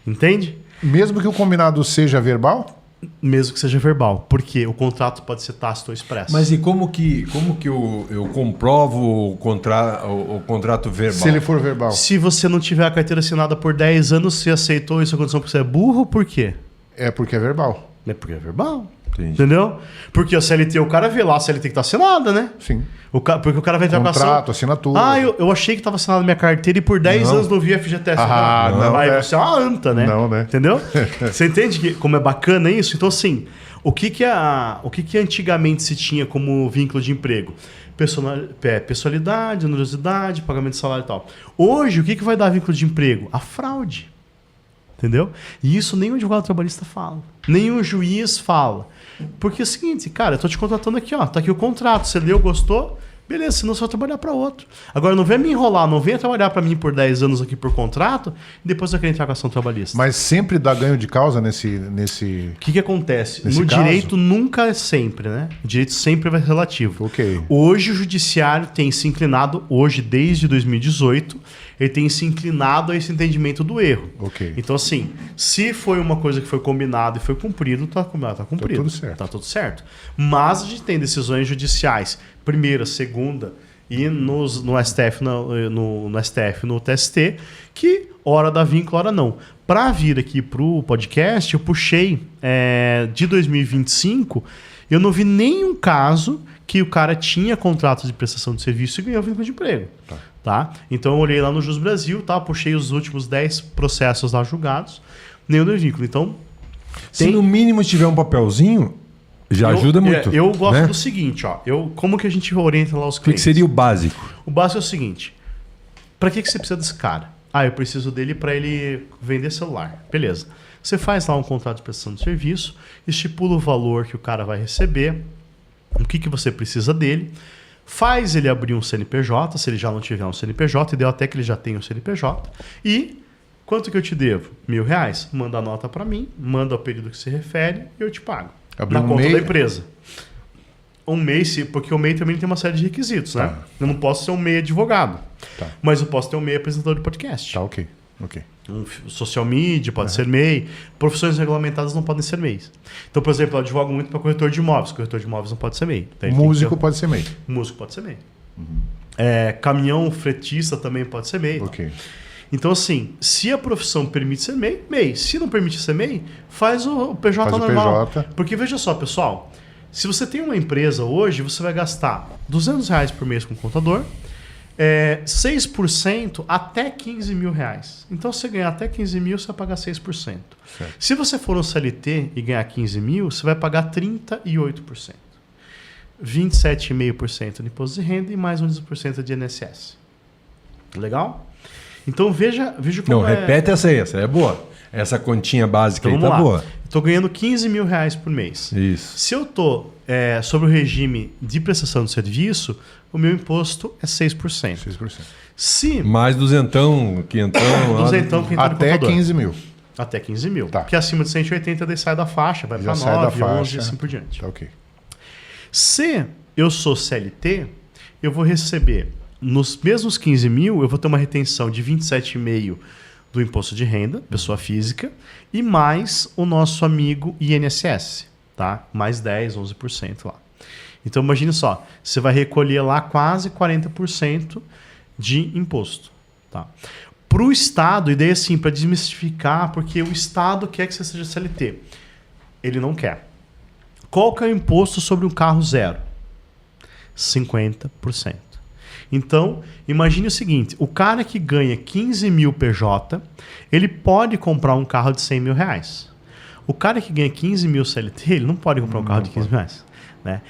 Entende? Mesmo que o combinado seja verbal? Mesmo que seja verbal. Porque o contrato pode ser tácito ou expresso. Mas e como que eu comprovo o contrato verbal? Se ele for verbal. Se você não tiver a carteira assinada por 10 anos, você aceitou isso a condição porque você é burro, por quê? É porque é verbal. É porque é verbal. Entendi. Entendeu? Porque a CLT, o cara vê lá, a CLT que tá assinada, né? Sim. Porque o cara vai entrar com a ação. Contrato, assinatura. Eu achei que estava assinada minha carteira e por 10 anos não vi FGTS. Não, Aí né? você é uma anta, né? Não, né? Entendeu? Você entende como é bacana isso? Então, assim, o que antigamente se tinha como vínculo de emprego? Pessoalidade, onerosidade, pagamento de salário e tal. Hoje, o que vai dar vínculo de emprego? A fraude. Entendeu? E isso nem o advogado trabalhista fala. Nem o juiz fala. Porque é o seguinte, cara, eu tô te contratando aqui, ó. Tá aqui o contrato. Você leu, gostou? Beleza, senão você vai trabalhar para outro. Agora, não venha me enrolar, não venha trabalhar para mim por 10 anos aqui por contrato e depois vai querer entrar com ação trabalhista. Mas sempre dá ganho de causa nesse... O que acontece? Nesse No caso? direito nunca é sempre, né? O direito sempre vai ser relativo. Ok. Hoje o judiciário tem se inclinado, desde 2018, ele tem se inclinado a esse entendimento do erro. Ok. Então, assim, se foi uma coisa que foi combinada e foi cumprido, tá combinado, tá cumprido. Tá tudo certo. Tá tudo certo. Mas a gente tem decisões judiciais, primeira, segunda, e no STF, no STF, no TST, que hora dá vínculo, hora não. Para vir aqui pro podcast, eu puxei de 2025, eu não vi nenhum caso que o cara tinha contrato de prestação de serviço e ganhou vínculo de emprego. Tá? Então eu olhei lá no Jus Brasil, tá? Puxei os últimos 10 processos lá julgados, nenhum deu vínculo. Então, se no mínimo tiver um papelzinho, já ajuda muito. Eu gosto né? do seguinte, ó. Como que a gente orienta lá os O que clientes? seria o básico? O básico é o seguinte: para que você precisa desse cara? Eu preciso dele para ele vender celular. Beleza. Você faz lá um contrato de prestação de serviço, estipula o valor que o cara vai receber, o que você precisa dele, faz ele abrir um CNPJ, se ele já não tiver um CNPJ, ideal até que ele já tenha um CNPJ, e quanto que eu te devo? R$1.000? Manda a nota para mim, manda o período que se refere e eu te pago. Na conta da empresa. Um MEI, porque o MEI também tem uma série de requisitos, né? Eu não posso ser um MEI advogado, mas eu posso ter um MEI apresentador de podcast. Tá, ok. Um social media pode ser MEI. Profissões regulamentadas não podem ser MEIs. Então, por exemplo, eu advogo muito para corretor de imóveis. Corretor de imóveis não pode ser MEI. Músico pode ser MEI. Músico pode ser MEI. Caminhão fretista também pode ser MEI. Ok. Então, assim, se a profissão permite ser MEI, MEI. Se não permite ser MEI, faz o PJ Faz o normal. PJ. Porque veja só, pessoal, se você tem uma empresa hoje, você vai gastar R$200 por mês com o contador, 6% até R$15.000. Então, se você ganhar até 15 mil, você vai pagar 6%. Certo. Se você for um CLT e ganhar 15 mil, você vai pagar 38%. 27,5% de imposto de renda e mais 11% de INSS. Legal? Então, veja como Não, repete essa aí é boa. Essa continha básica Então, aí vamos tá lá. boa. Tô ganhando 15 mil reais por mês. Isso. Se eu tô sobre o regime de prestação de serviço, o meu imposto é 6%. 6%. Se Mais duzentão, quinhentão. duzentão, quinhentão de Até contador. 15 mil. Até 15 mil. Tá. Porque acima de 180 daí sai da faixa, vai Já para sai da 9, 11 faixa. e assim por diante. Tá ok. Se eu sou CLT, eu vou receber, nos mesmos 15 mil, eu vou ter uma retenção de 27,5% do imposto de renda, pessoa física, e mais o nosso amigo INSS, tá? Mais 10, 11% lá. Então imagine só, você vai recolher lá quase 40% de imposto, tá? Para o Estado, e daí assim, para desmistificar, porque o Estado quer que você seja CLT. Ele não quer. Qual que é o imposto sobre um carro zero? 50%. Então, imagine o seguinte, o cara que ganha 15 mil PJ, ele pode comprar um carro de 100 mil reais. O cara que ganha 15 mil CLT, ele não pode comprar um carro de 15 mil reais. Né?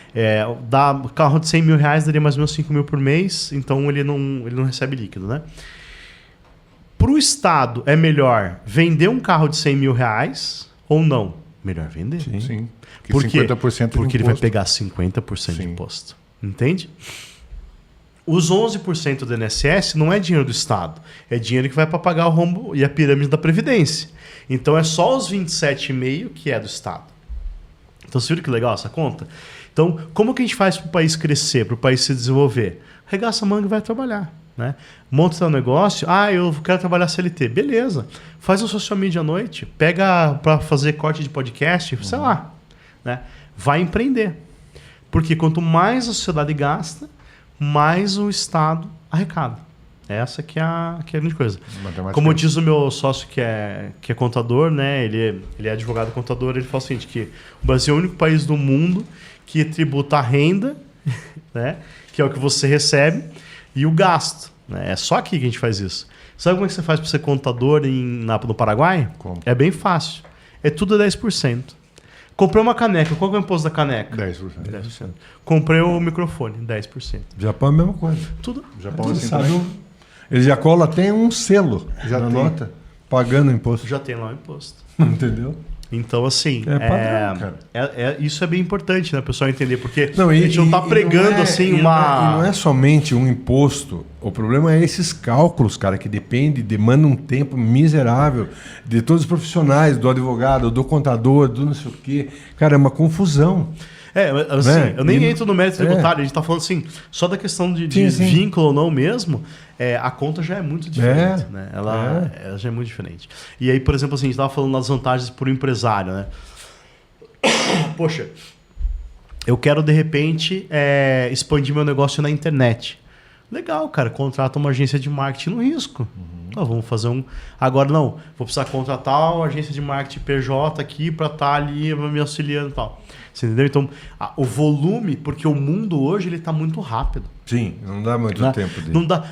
Carro de 100 mil reais daria mais ou menos 5 mil por mês, então ele não recebe líquido. Né? Para o Estado, é melhor vender um carro de 100 mil reais ou não? Melhor vender. Sim. Por quê? 50% de Porque ele vai imposto. pegar 50% de Sim. imposto. Entende? Os 11% do INSS não é dinheiro do Estado. É dinheiro que vai para pagar o rombo e a pirâmide da Previdência. Então é só os 27,5% que é do Estado. Então você viu que legal essa conta? Então, como que a gente faz para o país crescer, para o país se desenvolver? Regaça a manga e vai trabalhar. Né? Monta seu negócio. Eu quero trabalhar CLT. Beleza. Faz um social media à noite. Pega para fazer corte de podcast, sei lá. Né? Vai empreender. Porque quanto mais a sociedade gasta, mais o Estado arrecada. Essa que é a grande coisa. Matemática. Como diz o meu sócio que é contador, né? Ele é advogado contador, ele fala o seguinte, que o Brasil é o único país do mundo que tributa a renda, né? Que é o que você recebe, e o gasto. Né? É só aqui que a gente faz isso. Sabe como é que você faz para ser contador no Paraguai? Como? É bem fácil. É tudo 10%. Comprei uma caneca. Qual que é o imposto da caneca? 10%. 10%. Comprei o microfone. 10%. Japão é a mesma coisa. Tudo. Japão Você assim sabe, também. ele já cola até um selo Já na tem. nota, pagando imposto. Já tem lá o imposto. Entendeu? Então, assim, É padrão, cara. isso é bem importante, né? O pessoal entender, porque Não, a gente não está pregando, não é- assim, e uma... não é somente um imposto. O problema é esses cálculos, cara, que demandam um tempo miserável de todos os profissionais, do advogado, do contador, do não sei o quê. Cara, é uma confusão. assim, Né? eu nem E- entro no mérito tributário, a gente está falando, assim, só da questão de Sim. vínculo ou não mesmo, a conta já é muito diferente, É. né? Ela já é muito diferente. E aí, por exemplo, assim, a gente estava falando das vantagens para o empresário, né? Poxa, eu quero, de repente, expandir meu negócio na internet. Legal, cara, contrata uma agência de marketing no risco. Vamos fazer um... Agora, não, vou precisar contratar uma agência de marketing PJ aqui para estar ali me auxiliando e tal. Você entendeu? Então, o volume, porque o mundo hoje ele está muito rápido. Sim, não dá muito Né? tempo de... Não dá.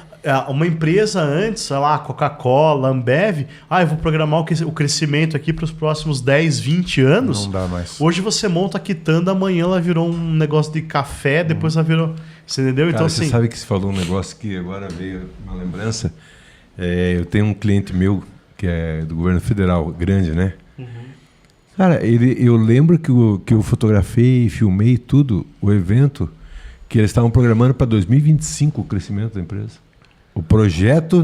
Uma empresa antes, sei lá, Coca-Cola, Ambev, eu vou programar o crescimento aqui para os próximos 10, 20 anos. Não dá mais. Hoje você monta a quitanda, amanhã ela virou um negócio de café, depois ela virou... Você entendeu? Cara, Então, você assim... sabe que você falou um negócio que agora veio uma lembrança. Eu tenho um cliente meu que é do governo federal, grande, né? Cara, eu lembro que eu fotografei, filmei tudo, o evento, que eles estavam programando para 2025 o crescimento da empresa. O projeto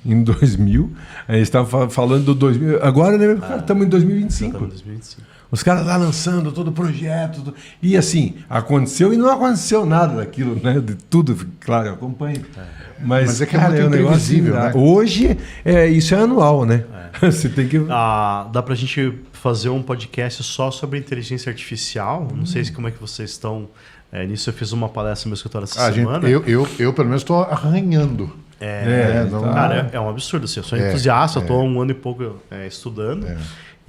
em 2000, eles estavam falando do 2000. Agora, né, estamos em 2025. Estamos em 2025. Os caras lá lançando todo o projeto. E assim, aconteceu e não aconteceu nada daquilo, né? De tudo, claro, eu acompanho. Mas é que é muito um negócio imprevisível, assim, né? Hoje, isso é anual, né? Você tem que... Dá pra gente fazer um podcast só sobre inteligência artificial. Não sei como é que vocês estão nisso. Eu fiz uma palestra no meu escritório essa semana. Eu, pelo menos, estou arranhando. Cara, é um absurdo. Assim, eu sou entusiasta, eu estou há 1 ano e pouco estudando.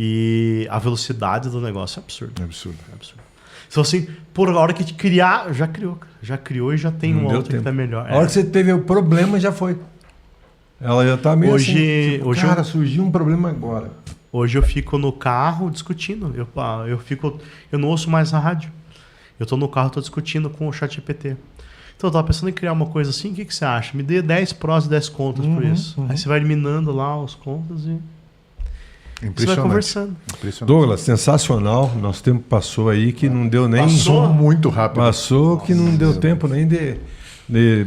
E a velocidade do negócio é absurda. É absurdo. É absurdo. Então, assim, por a hora que te criar, já criou. Cara. Já criou e já tem Não um deu outro que tempo. tá melhor. A hora que você teve o problema, já foi. Ela já tá meio Hoje- assim. hoje Cara, surgiu um problema agora. Hoje eu fico no carro discutindo. Eu não ouço mais a rádio. Eu tô no carro, tô discutindo com o ChatGPT. Então eu tava pensando em criar uma coisa assim, o que você acha? Me dê 10 prós e 10 contras por isso. Aí você vai eliminando lá os contras e... Você vai Impressionante. conversando. Impressionante. Douglas, sensacional. Nosso tempo passou aí que não deu nem... Passou muito rápido. Passou que não deu tempo nem de...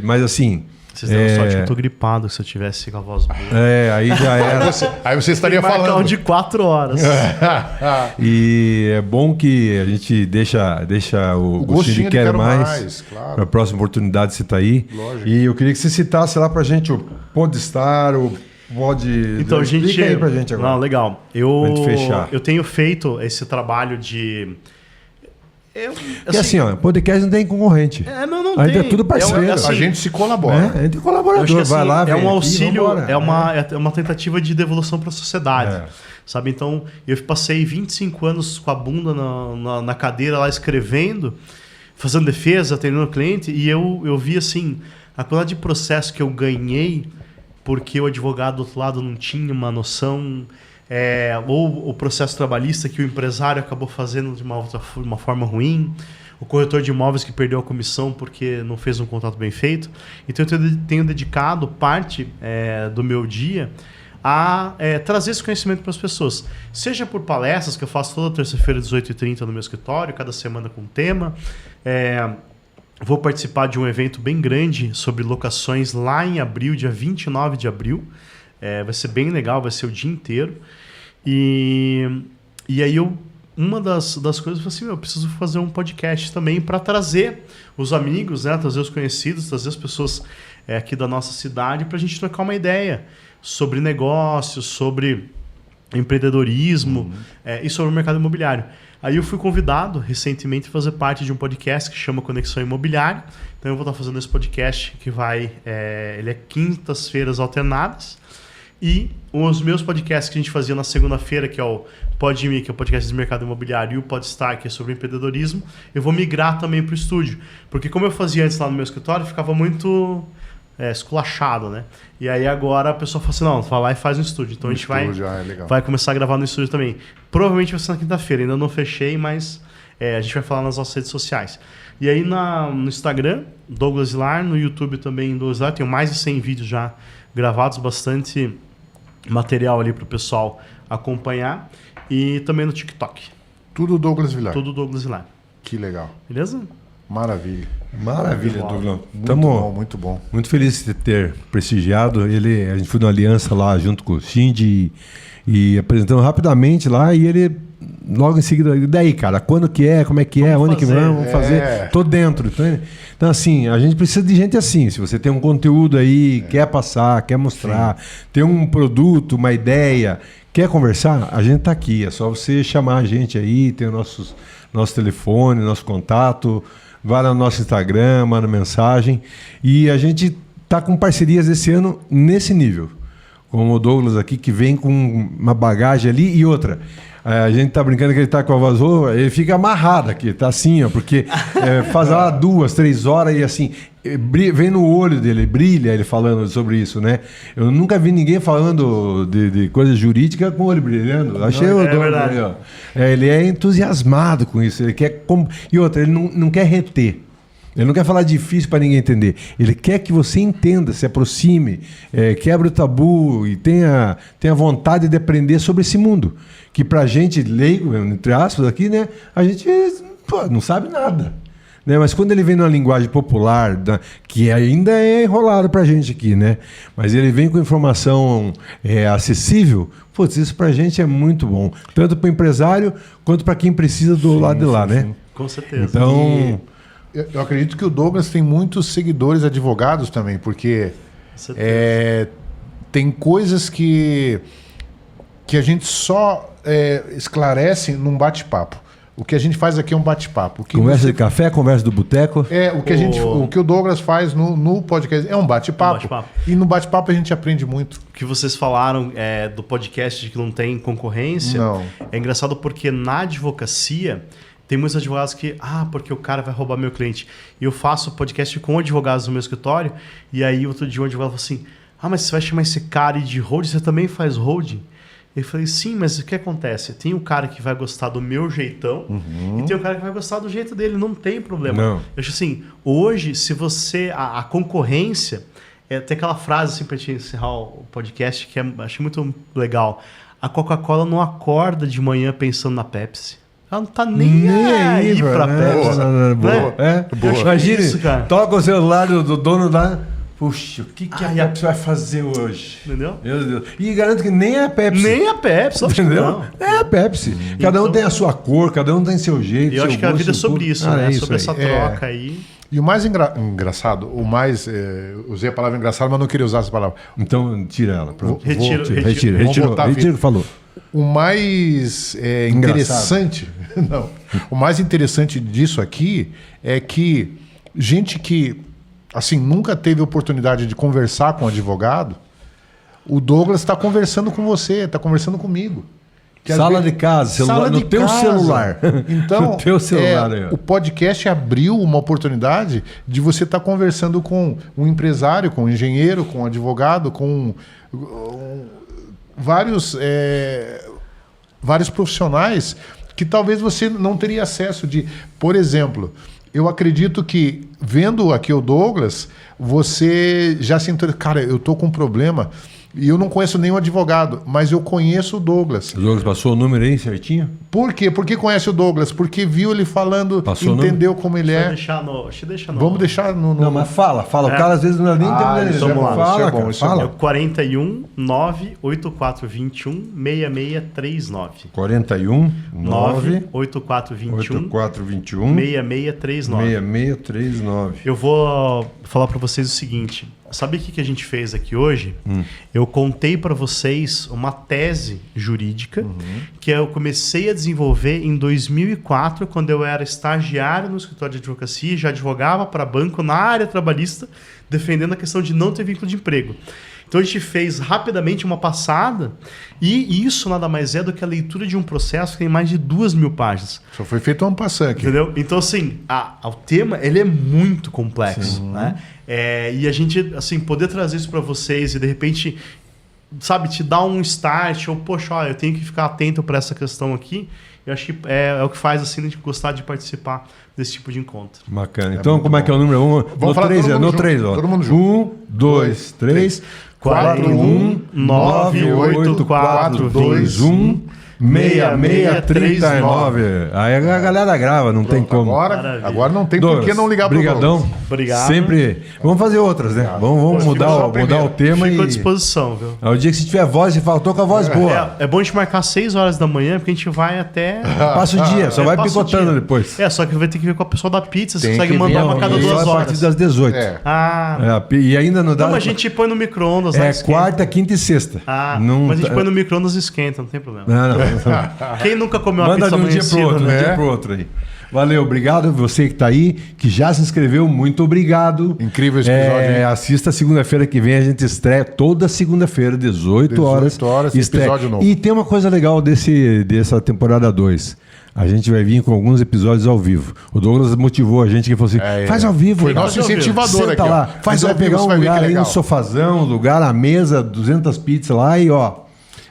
Mas assim... Vocês deram sorte que eu tô gripado, se eu tivesse com a voz boa. Aí já era. Aí você estaria Marcar um falando. de 4 horas. E é bom que a gente deixa o gostinho de quer mais claro. para a próxima oportunidade você tá aí. Lógico. E eu queria que você citasse lá pra gente o Podstar, o Pod... Então, Explica gente, aí pra gente agora. Não, legal. Pra gente fechar. Eu tenho feito esse trabalho de... Porque assim, ó, podcast não tem concorrente. Não Ainda tem. é tudo parceiro. A gente se colabora. A gente é Eu colaborador, acho que, assim, vai lá, vem é um aqui, auxílio, vambora. é uma tentativa de devolução para a sociedade. Sabe? Então, eu passei 25 anos com a bunda na cadeira lá escrevendo, fazendo defesa, atendendo o cliente, e eu vi assim, a quantidade de processo que eu ganhei porque o advogado do outro lado não tinha uma noção, ou o processo trabalhista que o empresário acabou fazendo de uma forma ruim, o corretor de imóveis que perdeu a comissão porque não fez um contrato bem feito. Então eu tenho dedicado parte do meu dia a trazer esse conhecimento para as pessoas. Seja por palestras que eu faço toda terça-feira, 18h30 no meu escritório, cada semana com um tema. Vou participar de um evento bem grande sobre locações lá em abril, dia 29 de abril. Vai ser bem legal, vai ser o dia inteiro. E aí uma das coisas foi assim, eu preciso fazer um podcast também para trazer os amigos, né, trazer os conhecidos, trazer as pessoas aqui da nossa cidade para a gente trocar uma ideia sobre negócios, sobre empreendedorismo e sobre o mercado imobiliário. Aí eu fui convidado recentemente a fazer parte de um podcast que chama Conexão Imobiliária. Então eu vou estar fazendo esse podcast que ele é quintas-feiras alternadas. E os meus podcasts que a gente fazia na segunda-feira, que é o PodMe, que é o podcast de mercado imobiliário, e o Podstar, que é sobre empreendedorismo, eu vou migrar também para o estúdio. Porque como eu fazia antes lá no meu escritório, ficava muito esculachado, né? E aí agora a pessoa fala assim, não, vai lá e faz no estúdio. Então a gente vai começar a gravar no estúdio também. Provavelmente vai ser na quinta-feira, ainda não fechei, mas a gente vai falar nas nossas redes sociais. E aí no Instagram, Douglas Ilar, no YouTube também, Douglas Ilar, tenho mais de 100 vídeos já gravados, bastante material ali para o pessoal acompanhar. E também no TikTok. Tudo Douglas Vilar. Tudo Douglas Ilar. Que legal. Beleza? Maravilha. Maravilha, Douglas. Muito bom, muito bom. Muito feliz de ter prestigiado. A gente foi numa aliança lá junto com o Shindy e apresentamos rapidamente lá e ele logo em seguida, e daí, cara, quando que é, como é que é, onde que vamos fazer, tô dentro. Então, assim, a gente precisa de gente assim, se você tem um conteúdo aí, quer passar, quer mostrar, tem um produto, uma ideia, quer conversar, a gente tá aqui, é só você chamar a gente aí, tem o nosso telefone, nosso contato, vai lá no nosso Instagram, manda mensagem, e a gente tá com parcerias esse ano nesse nível, como o Douglas aqui, que vem com uma bagagem ali, e outra, a gente tá brincando que ele tá com a vassoura, ele fica amarrado aqui, tá assim, ó, porque faz lá 2, 3 horas e assim, vem no olho dele, brilha ele falando sobre isso, né? Eu nunca vi ninguém falando de coisa jurídica com o olho brilhando. Achei o Douglas ali, ó. Ele é entusiasmado com isso, ele quer... E outra, ele não quer reter. Ele não quer falar difícil para ninguém entender. Ele quer que você entenda, se aproxime, quebre o tabu e tenha vontade de aprender sobre esse mundo. Que pra gente leigo, entre aspas, aqui, né? A gente não sabe nada. Né? Mas quando ele vem numa linguagem popular, que ainda é enrolado pra gente aqui, né? Mas ele vem com informação acessível, putz, isso pra gente é muito bom. Tanto pro empresário, quanto para quem precisa do lado de lá, né? Com certeza. Então... Eu acredito que o Douglas tem muitos seguidores advogados também, porque tem coisas que a gente só esclarece num bate-papo. O que a gente faz aqui é um bate-papo. Conversa de café, conversa do boteco. O que o Douglas faz no podcast é um bate-papo. E no bate-papo a gente aprende muito. O que vocês falaram do podcast de que não tem concorrência, é engraçado porque na advocacia tem muitos advogados que, porque o cara vai roubar meu cliente. E eu faço podcast com advogados no meu escritório, e aí outro dia um advogado falou assim, mas você vai chamar esse cara de holding, você também faz holding? Eu falei, sim, mas o que acontece? Tem o cara que vai gostar do meu jeitão e tem o cara que vai gostar do jeito dele, não tem problema. Não. Eu acho assim, hoje, se você... A concorrência... tem aquela frase assim para te encerrar o podcast que achei muito legal. A Coca-Cola não acorda de manhã pensando na Pepsi. Ela não tá nem aí pra Pepsi. Boa. Imagine, isso, cara. toca o celular do dono da... Puxa, o que a Pepsi vai fazer hoje? Entendeu? Meu Deus. E garanto que nem a Pepsi. Nem a Pepsi, lógico que Entendeu? não. É a Pepsi. Cada um tem a sua cor, cada um tem seu jeito. E eu acho que a vida é sobre isso, né? É isso Sobre aí. essa troca aí. E o mais engraçado, usei a palavra engraçado, mas não queria usar essa palavra. Então, tira ela. Pronto. Retiro. Vamos voltar a Retiro o que falou. O mais interessante, não, o mais interessante disso aqui é que gente que assim nunca teve oportunidade de conversar com um advogado, o Douglas está conversando com você, está conversando comigo. Que às Sala vezes- de casa, celular, Sala no de teu casa. celular. Então, No teu celular aí, ó. o podcast abriu uma oportunidade de você estar conversando com um empresário, com um engenheiro, com um advogado, com vários profissionais que talvez você não teria acesso de... Por exemplo, eu acredito que, vendo aqui o Douglas, você já sentou... Cara, eu tô com um problema e eu não conheço nenhum advogado, mas eu conheço o Douglas. O Douglas passou o número aí certinho? Por quê? Porque conhece o Douglas? Porque viu ele falando, Passou o entendeu como ele é. Deixa no... Vamos deixar no... Não, mas fala. O cara às vezes não é nem entendendo. isso é bom, Fala, isso é bom, cara, isso é fala. É o 41 98421 6639. 41 9 98421 8421 6639. 6639. Eu vou falar para vocês o seguinte. Sabe o que a gente fez aqui hoje? Eu contei para vocês uma tese jurídica que eu comecei a desenvolver em 2004, quando eu era estagiário no escritório de advocacia e já advogava para banco na área trabalhista, defendendo a questão de não ter vínculo de emprego. Então a gente fez rapidamente uma passada e isso nada mais é do que a leitura de um processo que tem mais de 2.000 páginas. Só foi feito um passant aqui. Entendeu? Então, assim, o tema ele é muito complexo, né? E a gente, assim, poder trazer isso para vocês e de repente, sabe, te dar um start ou, poxa, olha, eu tenho que ficar atento para essa questão aqui. Eu acho que é o que faz, assim, a gente gostar de participar desse tipo de encontro. Bacana. Então, como é que é o número? Vamos falar todo mundo no junto. 3, ó. Todo mundo junto. 1, 2, 3, 41 98421 6639. Aí a galera grava, não tem como. Agora não tem por Douglas, que não ligar pro brigadão. Douglas. Obrigado. Sempre. Vamos fazer outras, né? Vamos mudar o tema Fico à e. disposição, viu? O dia que você tiver voz, você fala, tô com a voz boa. É bom a gente marcar 6 horas da manhã, porque a gente vai até... Passa o dia, só vai passa o picotando dia. depois. Só que vai ter que ver com a pessoa da pizza, você Tem consegue que mandar ver, uma cada não, 2 Só a partir horas. das 18. É. E ainda não dá. Não, mas a gente põe no micro-ondas. lá, É esquenta. quarta, quinta e sexta. Mas a gente põe no micro-ondas e esquenta, não tem problema. Não. Quem nunca comeu uma Manda pizza de um dia pro amanhecida, outro, né? de um dia pro outro aí. Valeu, obrigado. Você que está aí, que já se inscreveu, muito obrigado. Incrível esse episódio, hein? Assista segunda-feira que vem, a gente estreia toda segunda-feira, 18 horas. Estreia. episódio novo. E tem uma coisa legal dessa temporada 2. A gente vai vir com alguns episódios ao vivo. O Douglas motivou a gente que falou assim: faz ao vivo. Foi cara. nosso incentivador Senta aqui. ó. lá, Faz vai ao vivo, pegar você um vai ver que lugar é aí, um legal. sofazão, lugar, a mesa, 200 pizzas lá e ó.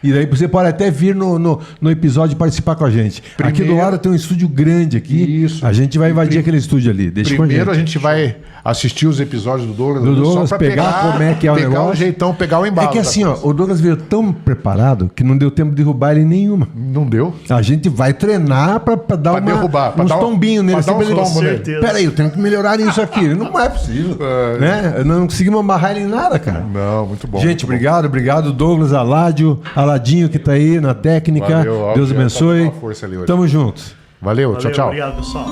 E daí você pode até vir no episódio participar com a gente. Aqui do lado tem um estúdio grande aqui. Isso. A gente vai invadir aquele estúdio ali. Deixa Primeiro com a gente vai assistir os episódios do Douglas. Do Douglas, só pra pegar como é que é o pegar negócio. o jeitão, pegar o embalo. É que da assim, ó, coisa. o Douglas veio tão preparado que não deu tempo de derrubar ele nenhuma. Não deu? A gente vai treinar pra dar Pra derrubar, pra uns dar um- tombinhos nele. pra dar uns Assim, pra ele- tombos nele. certeza. Peraí, eu tenho que melhorar isso aqui. Não é possível. Né? Não conseguimos amarrar ele em nada, cara. Não, muito bom. Gente, muito bom. obrigado, Douglas, Aladinho que tá aí na técnica. Valeu, ó, Deus tá abençoe. dando uma força ali hoje. Tamo juntos. Valeu, Valeu, tchau. obrigado, pessoal.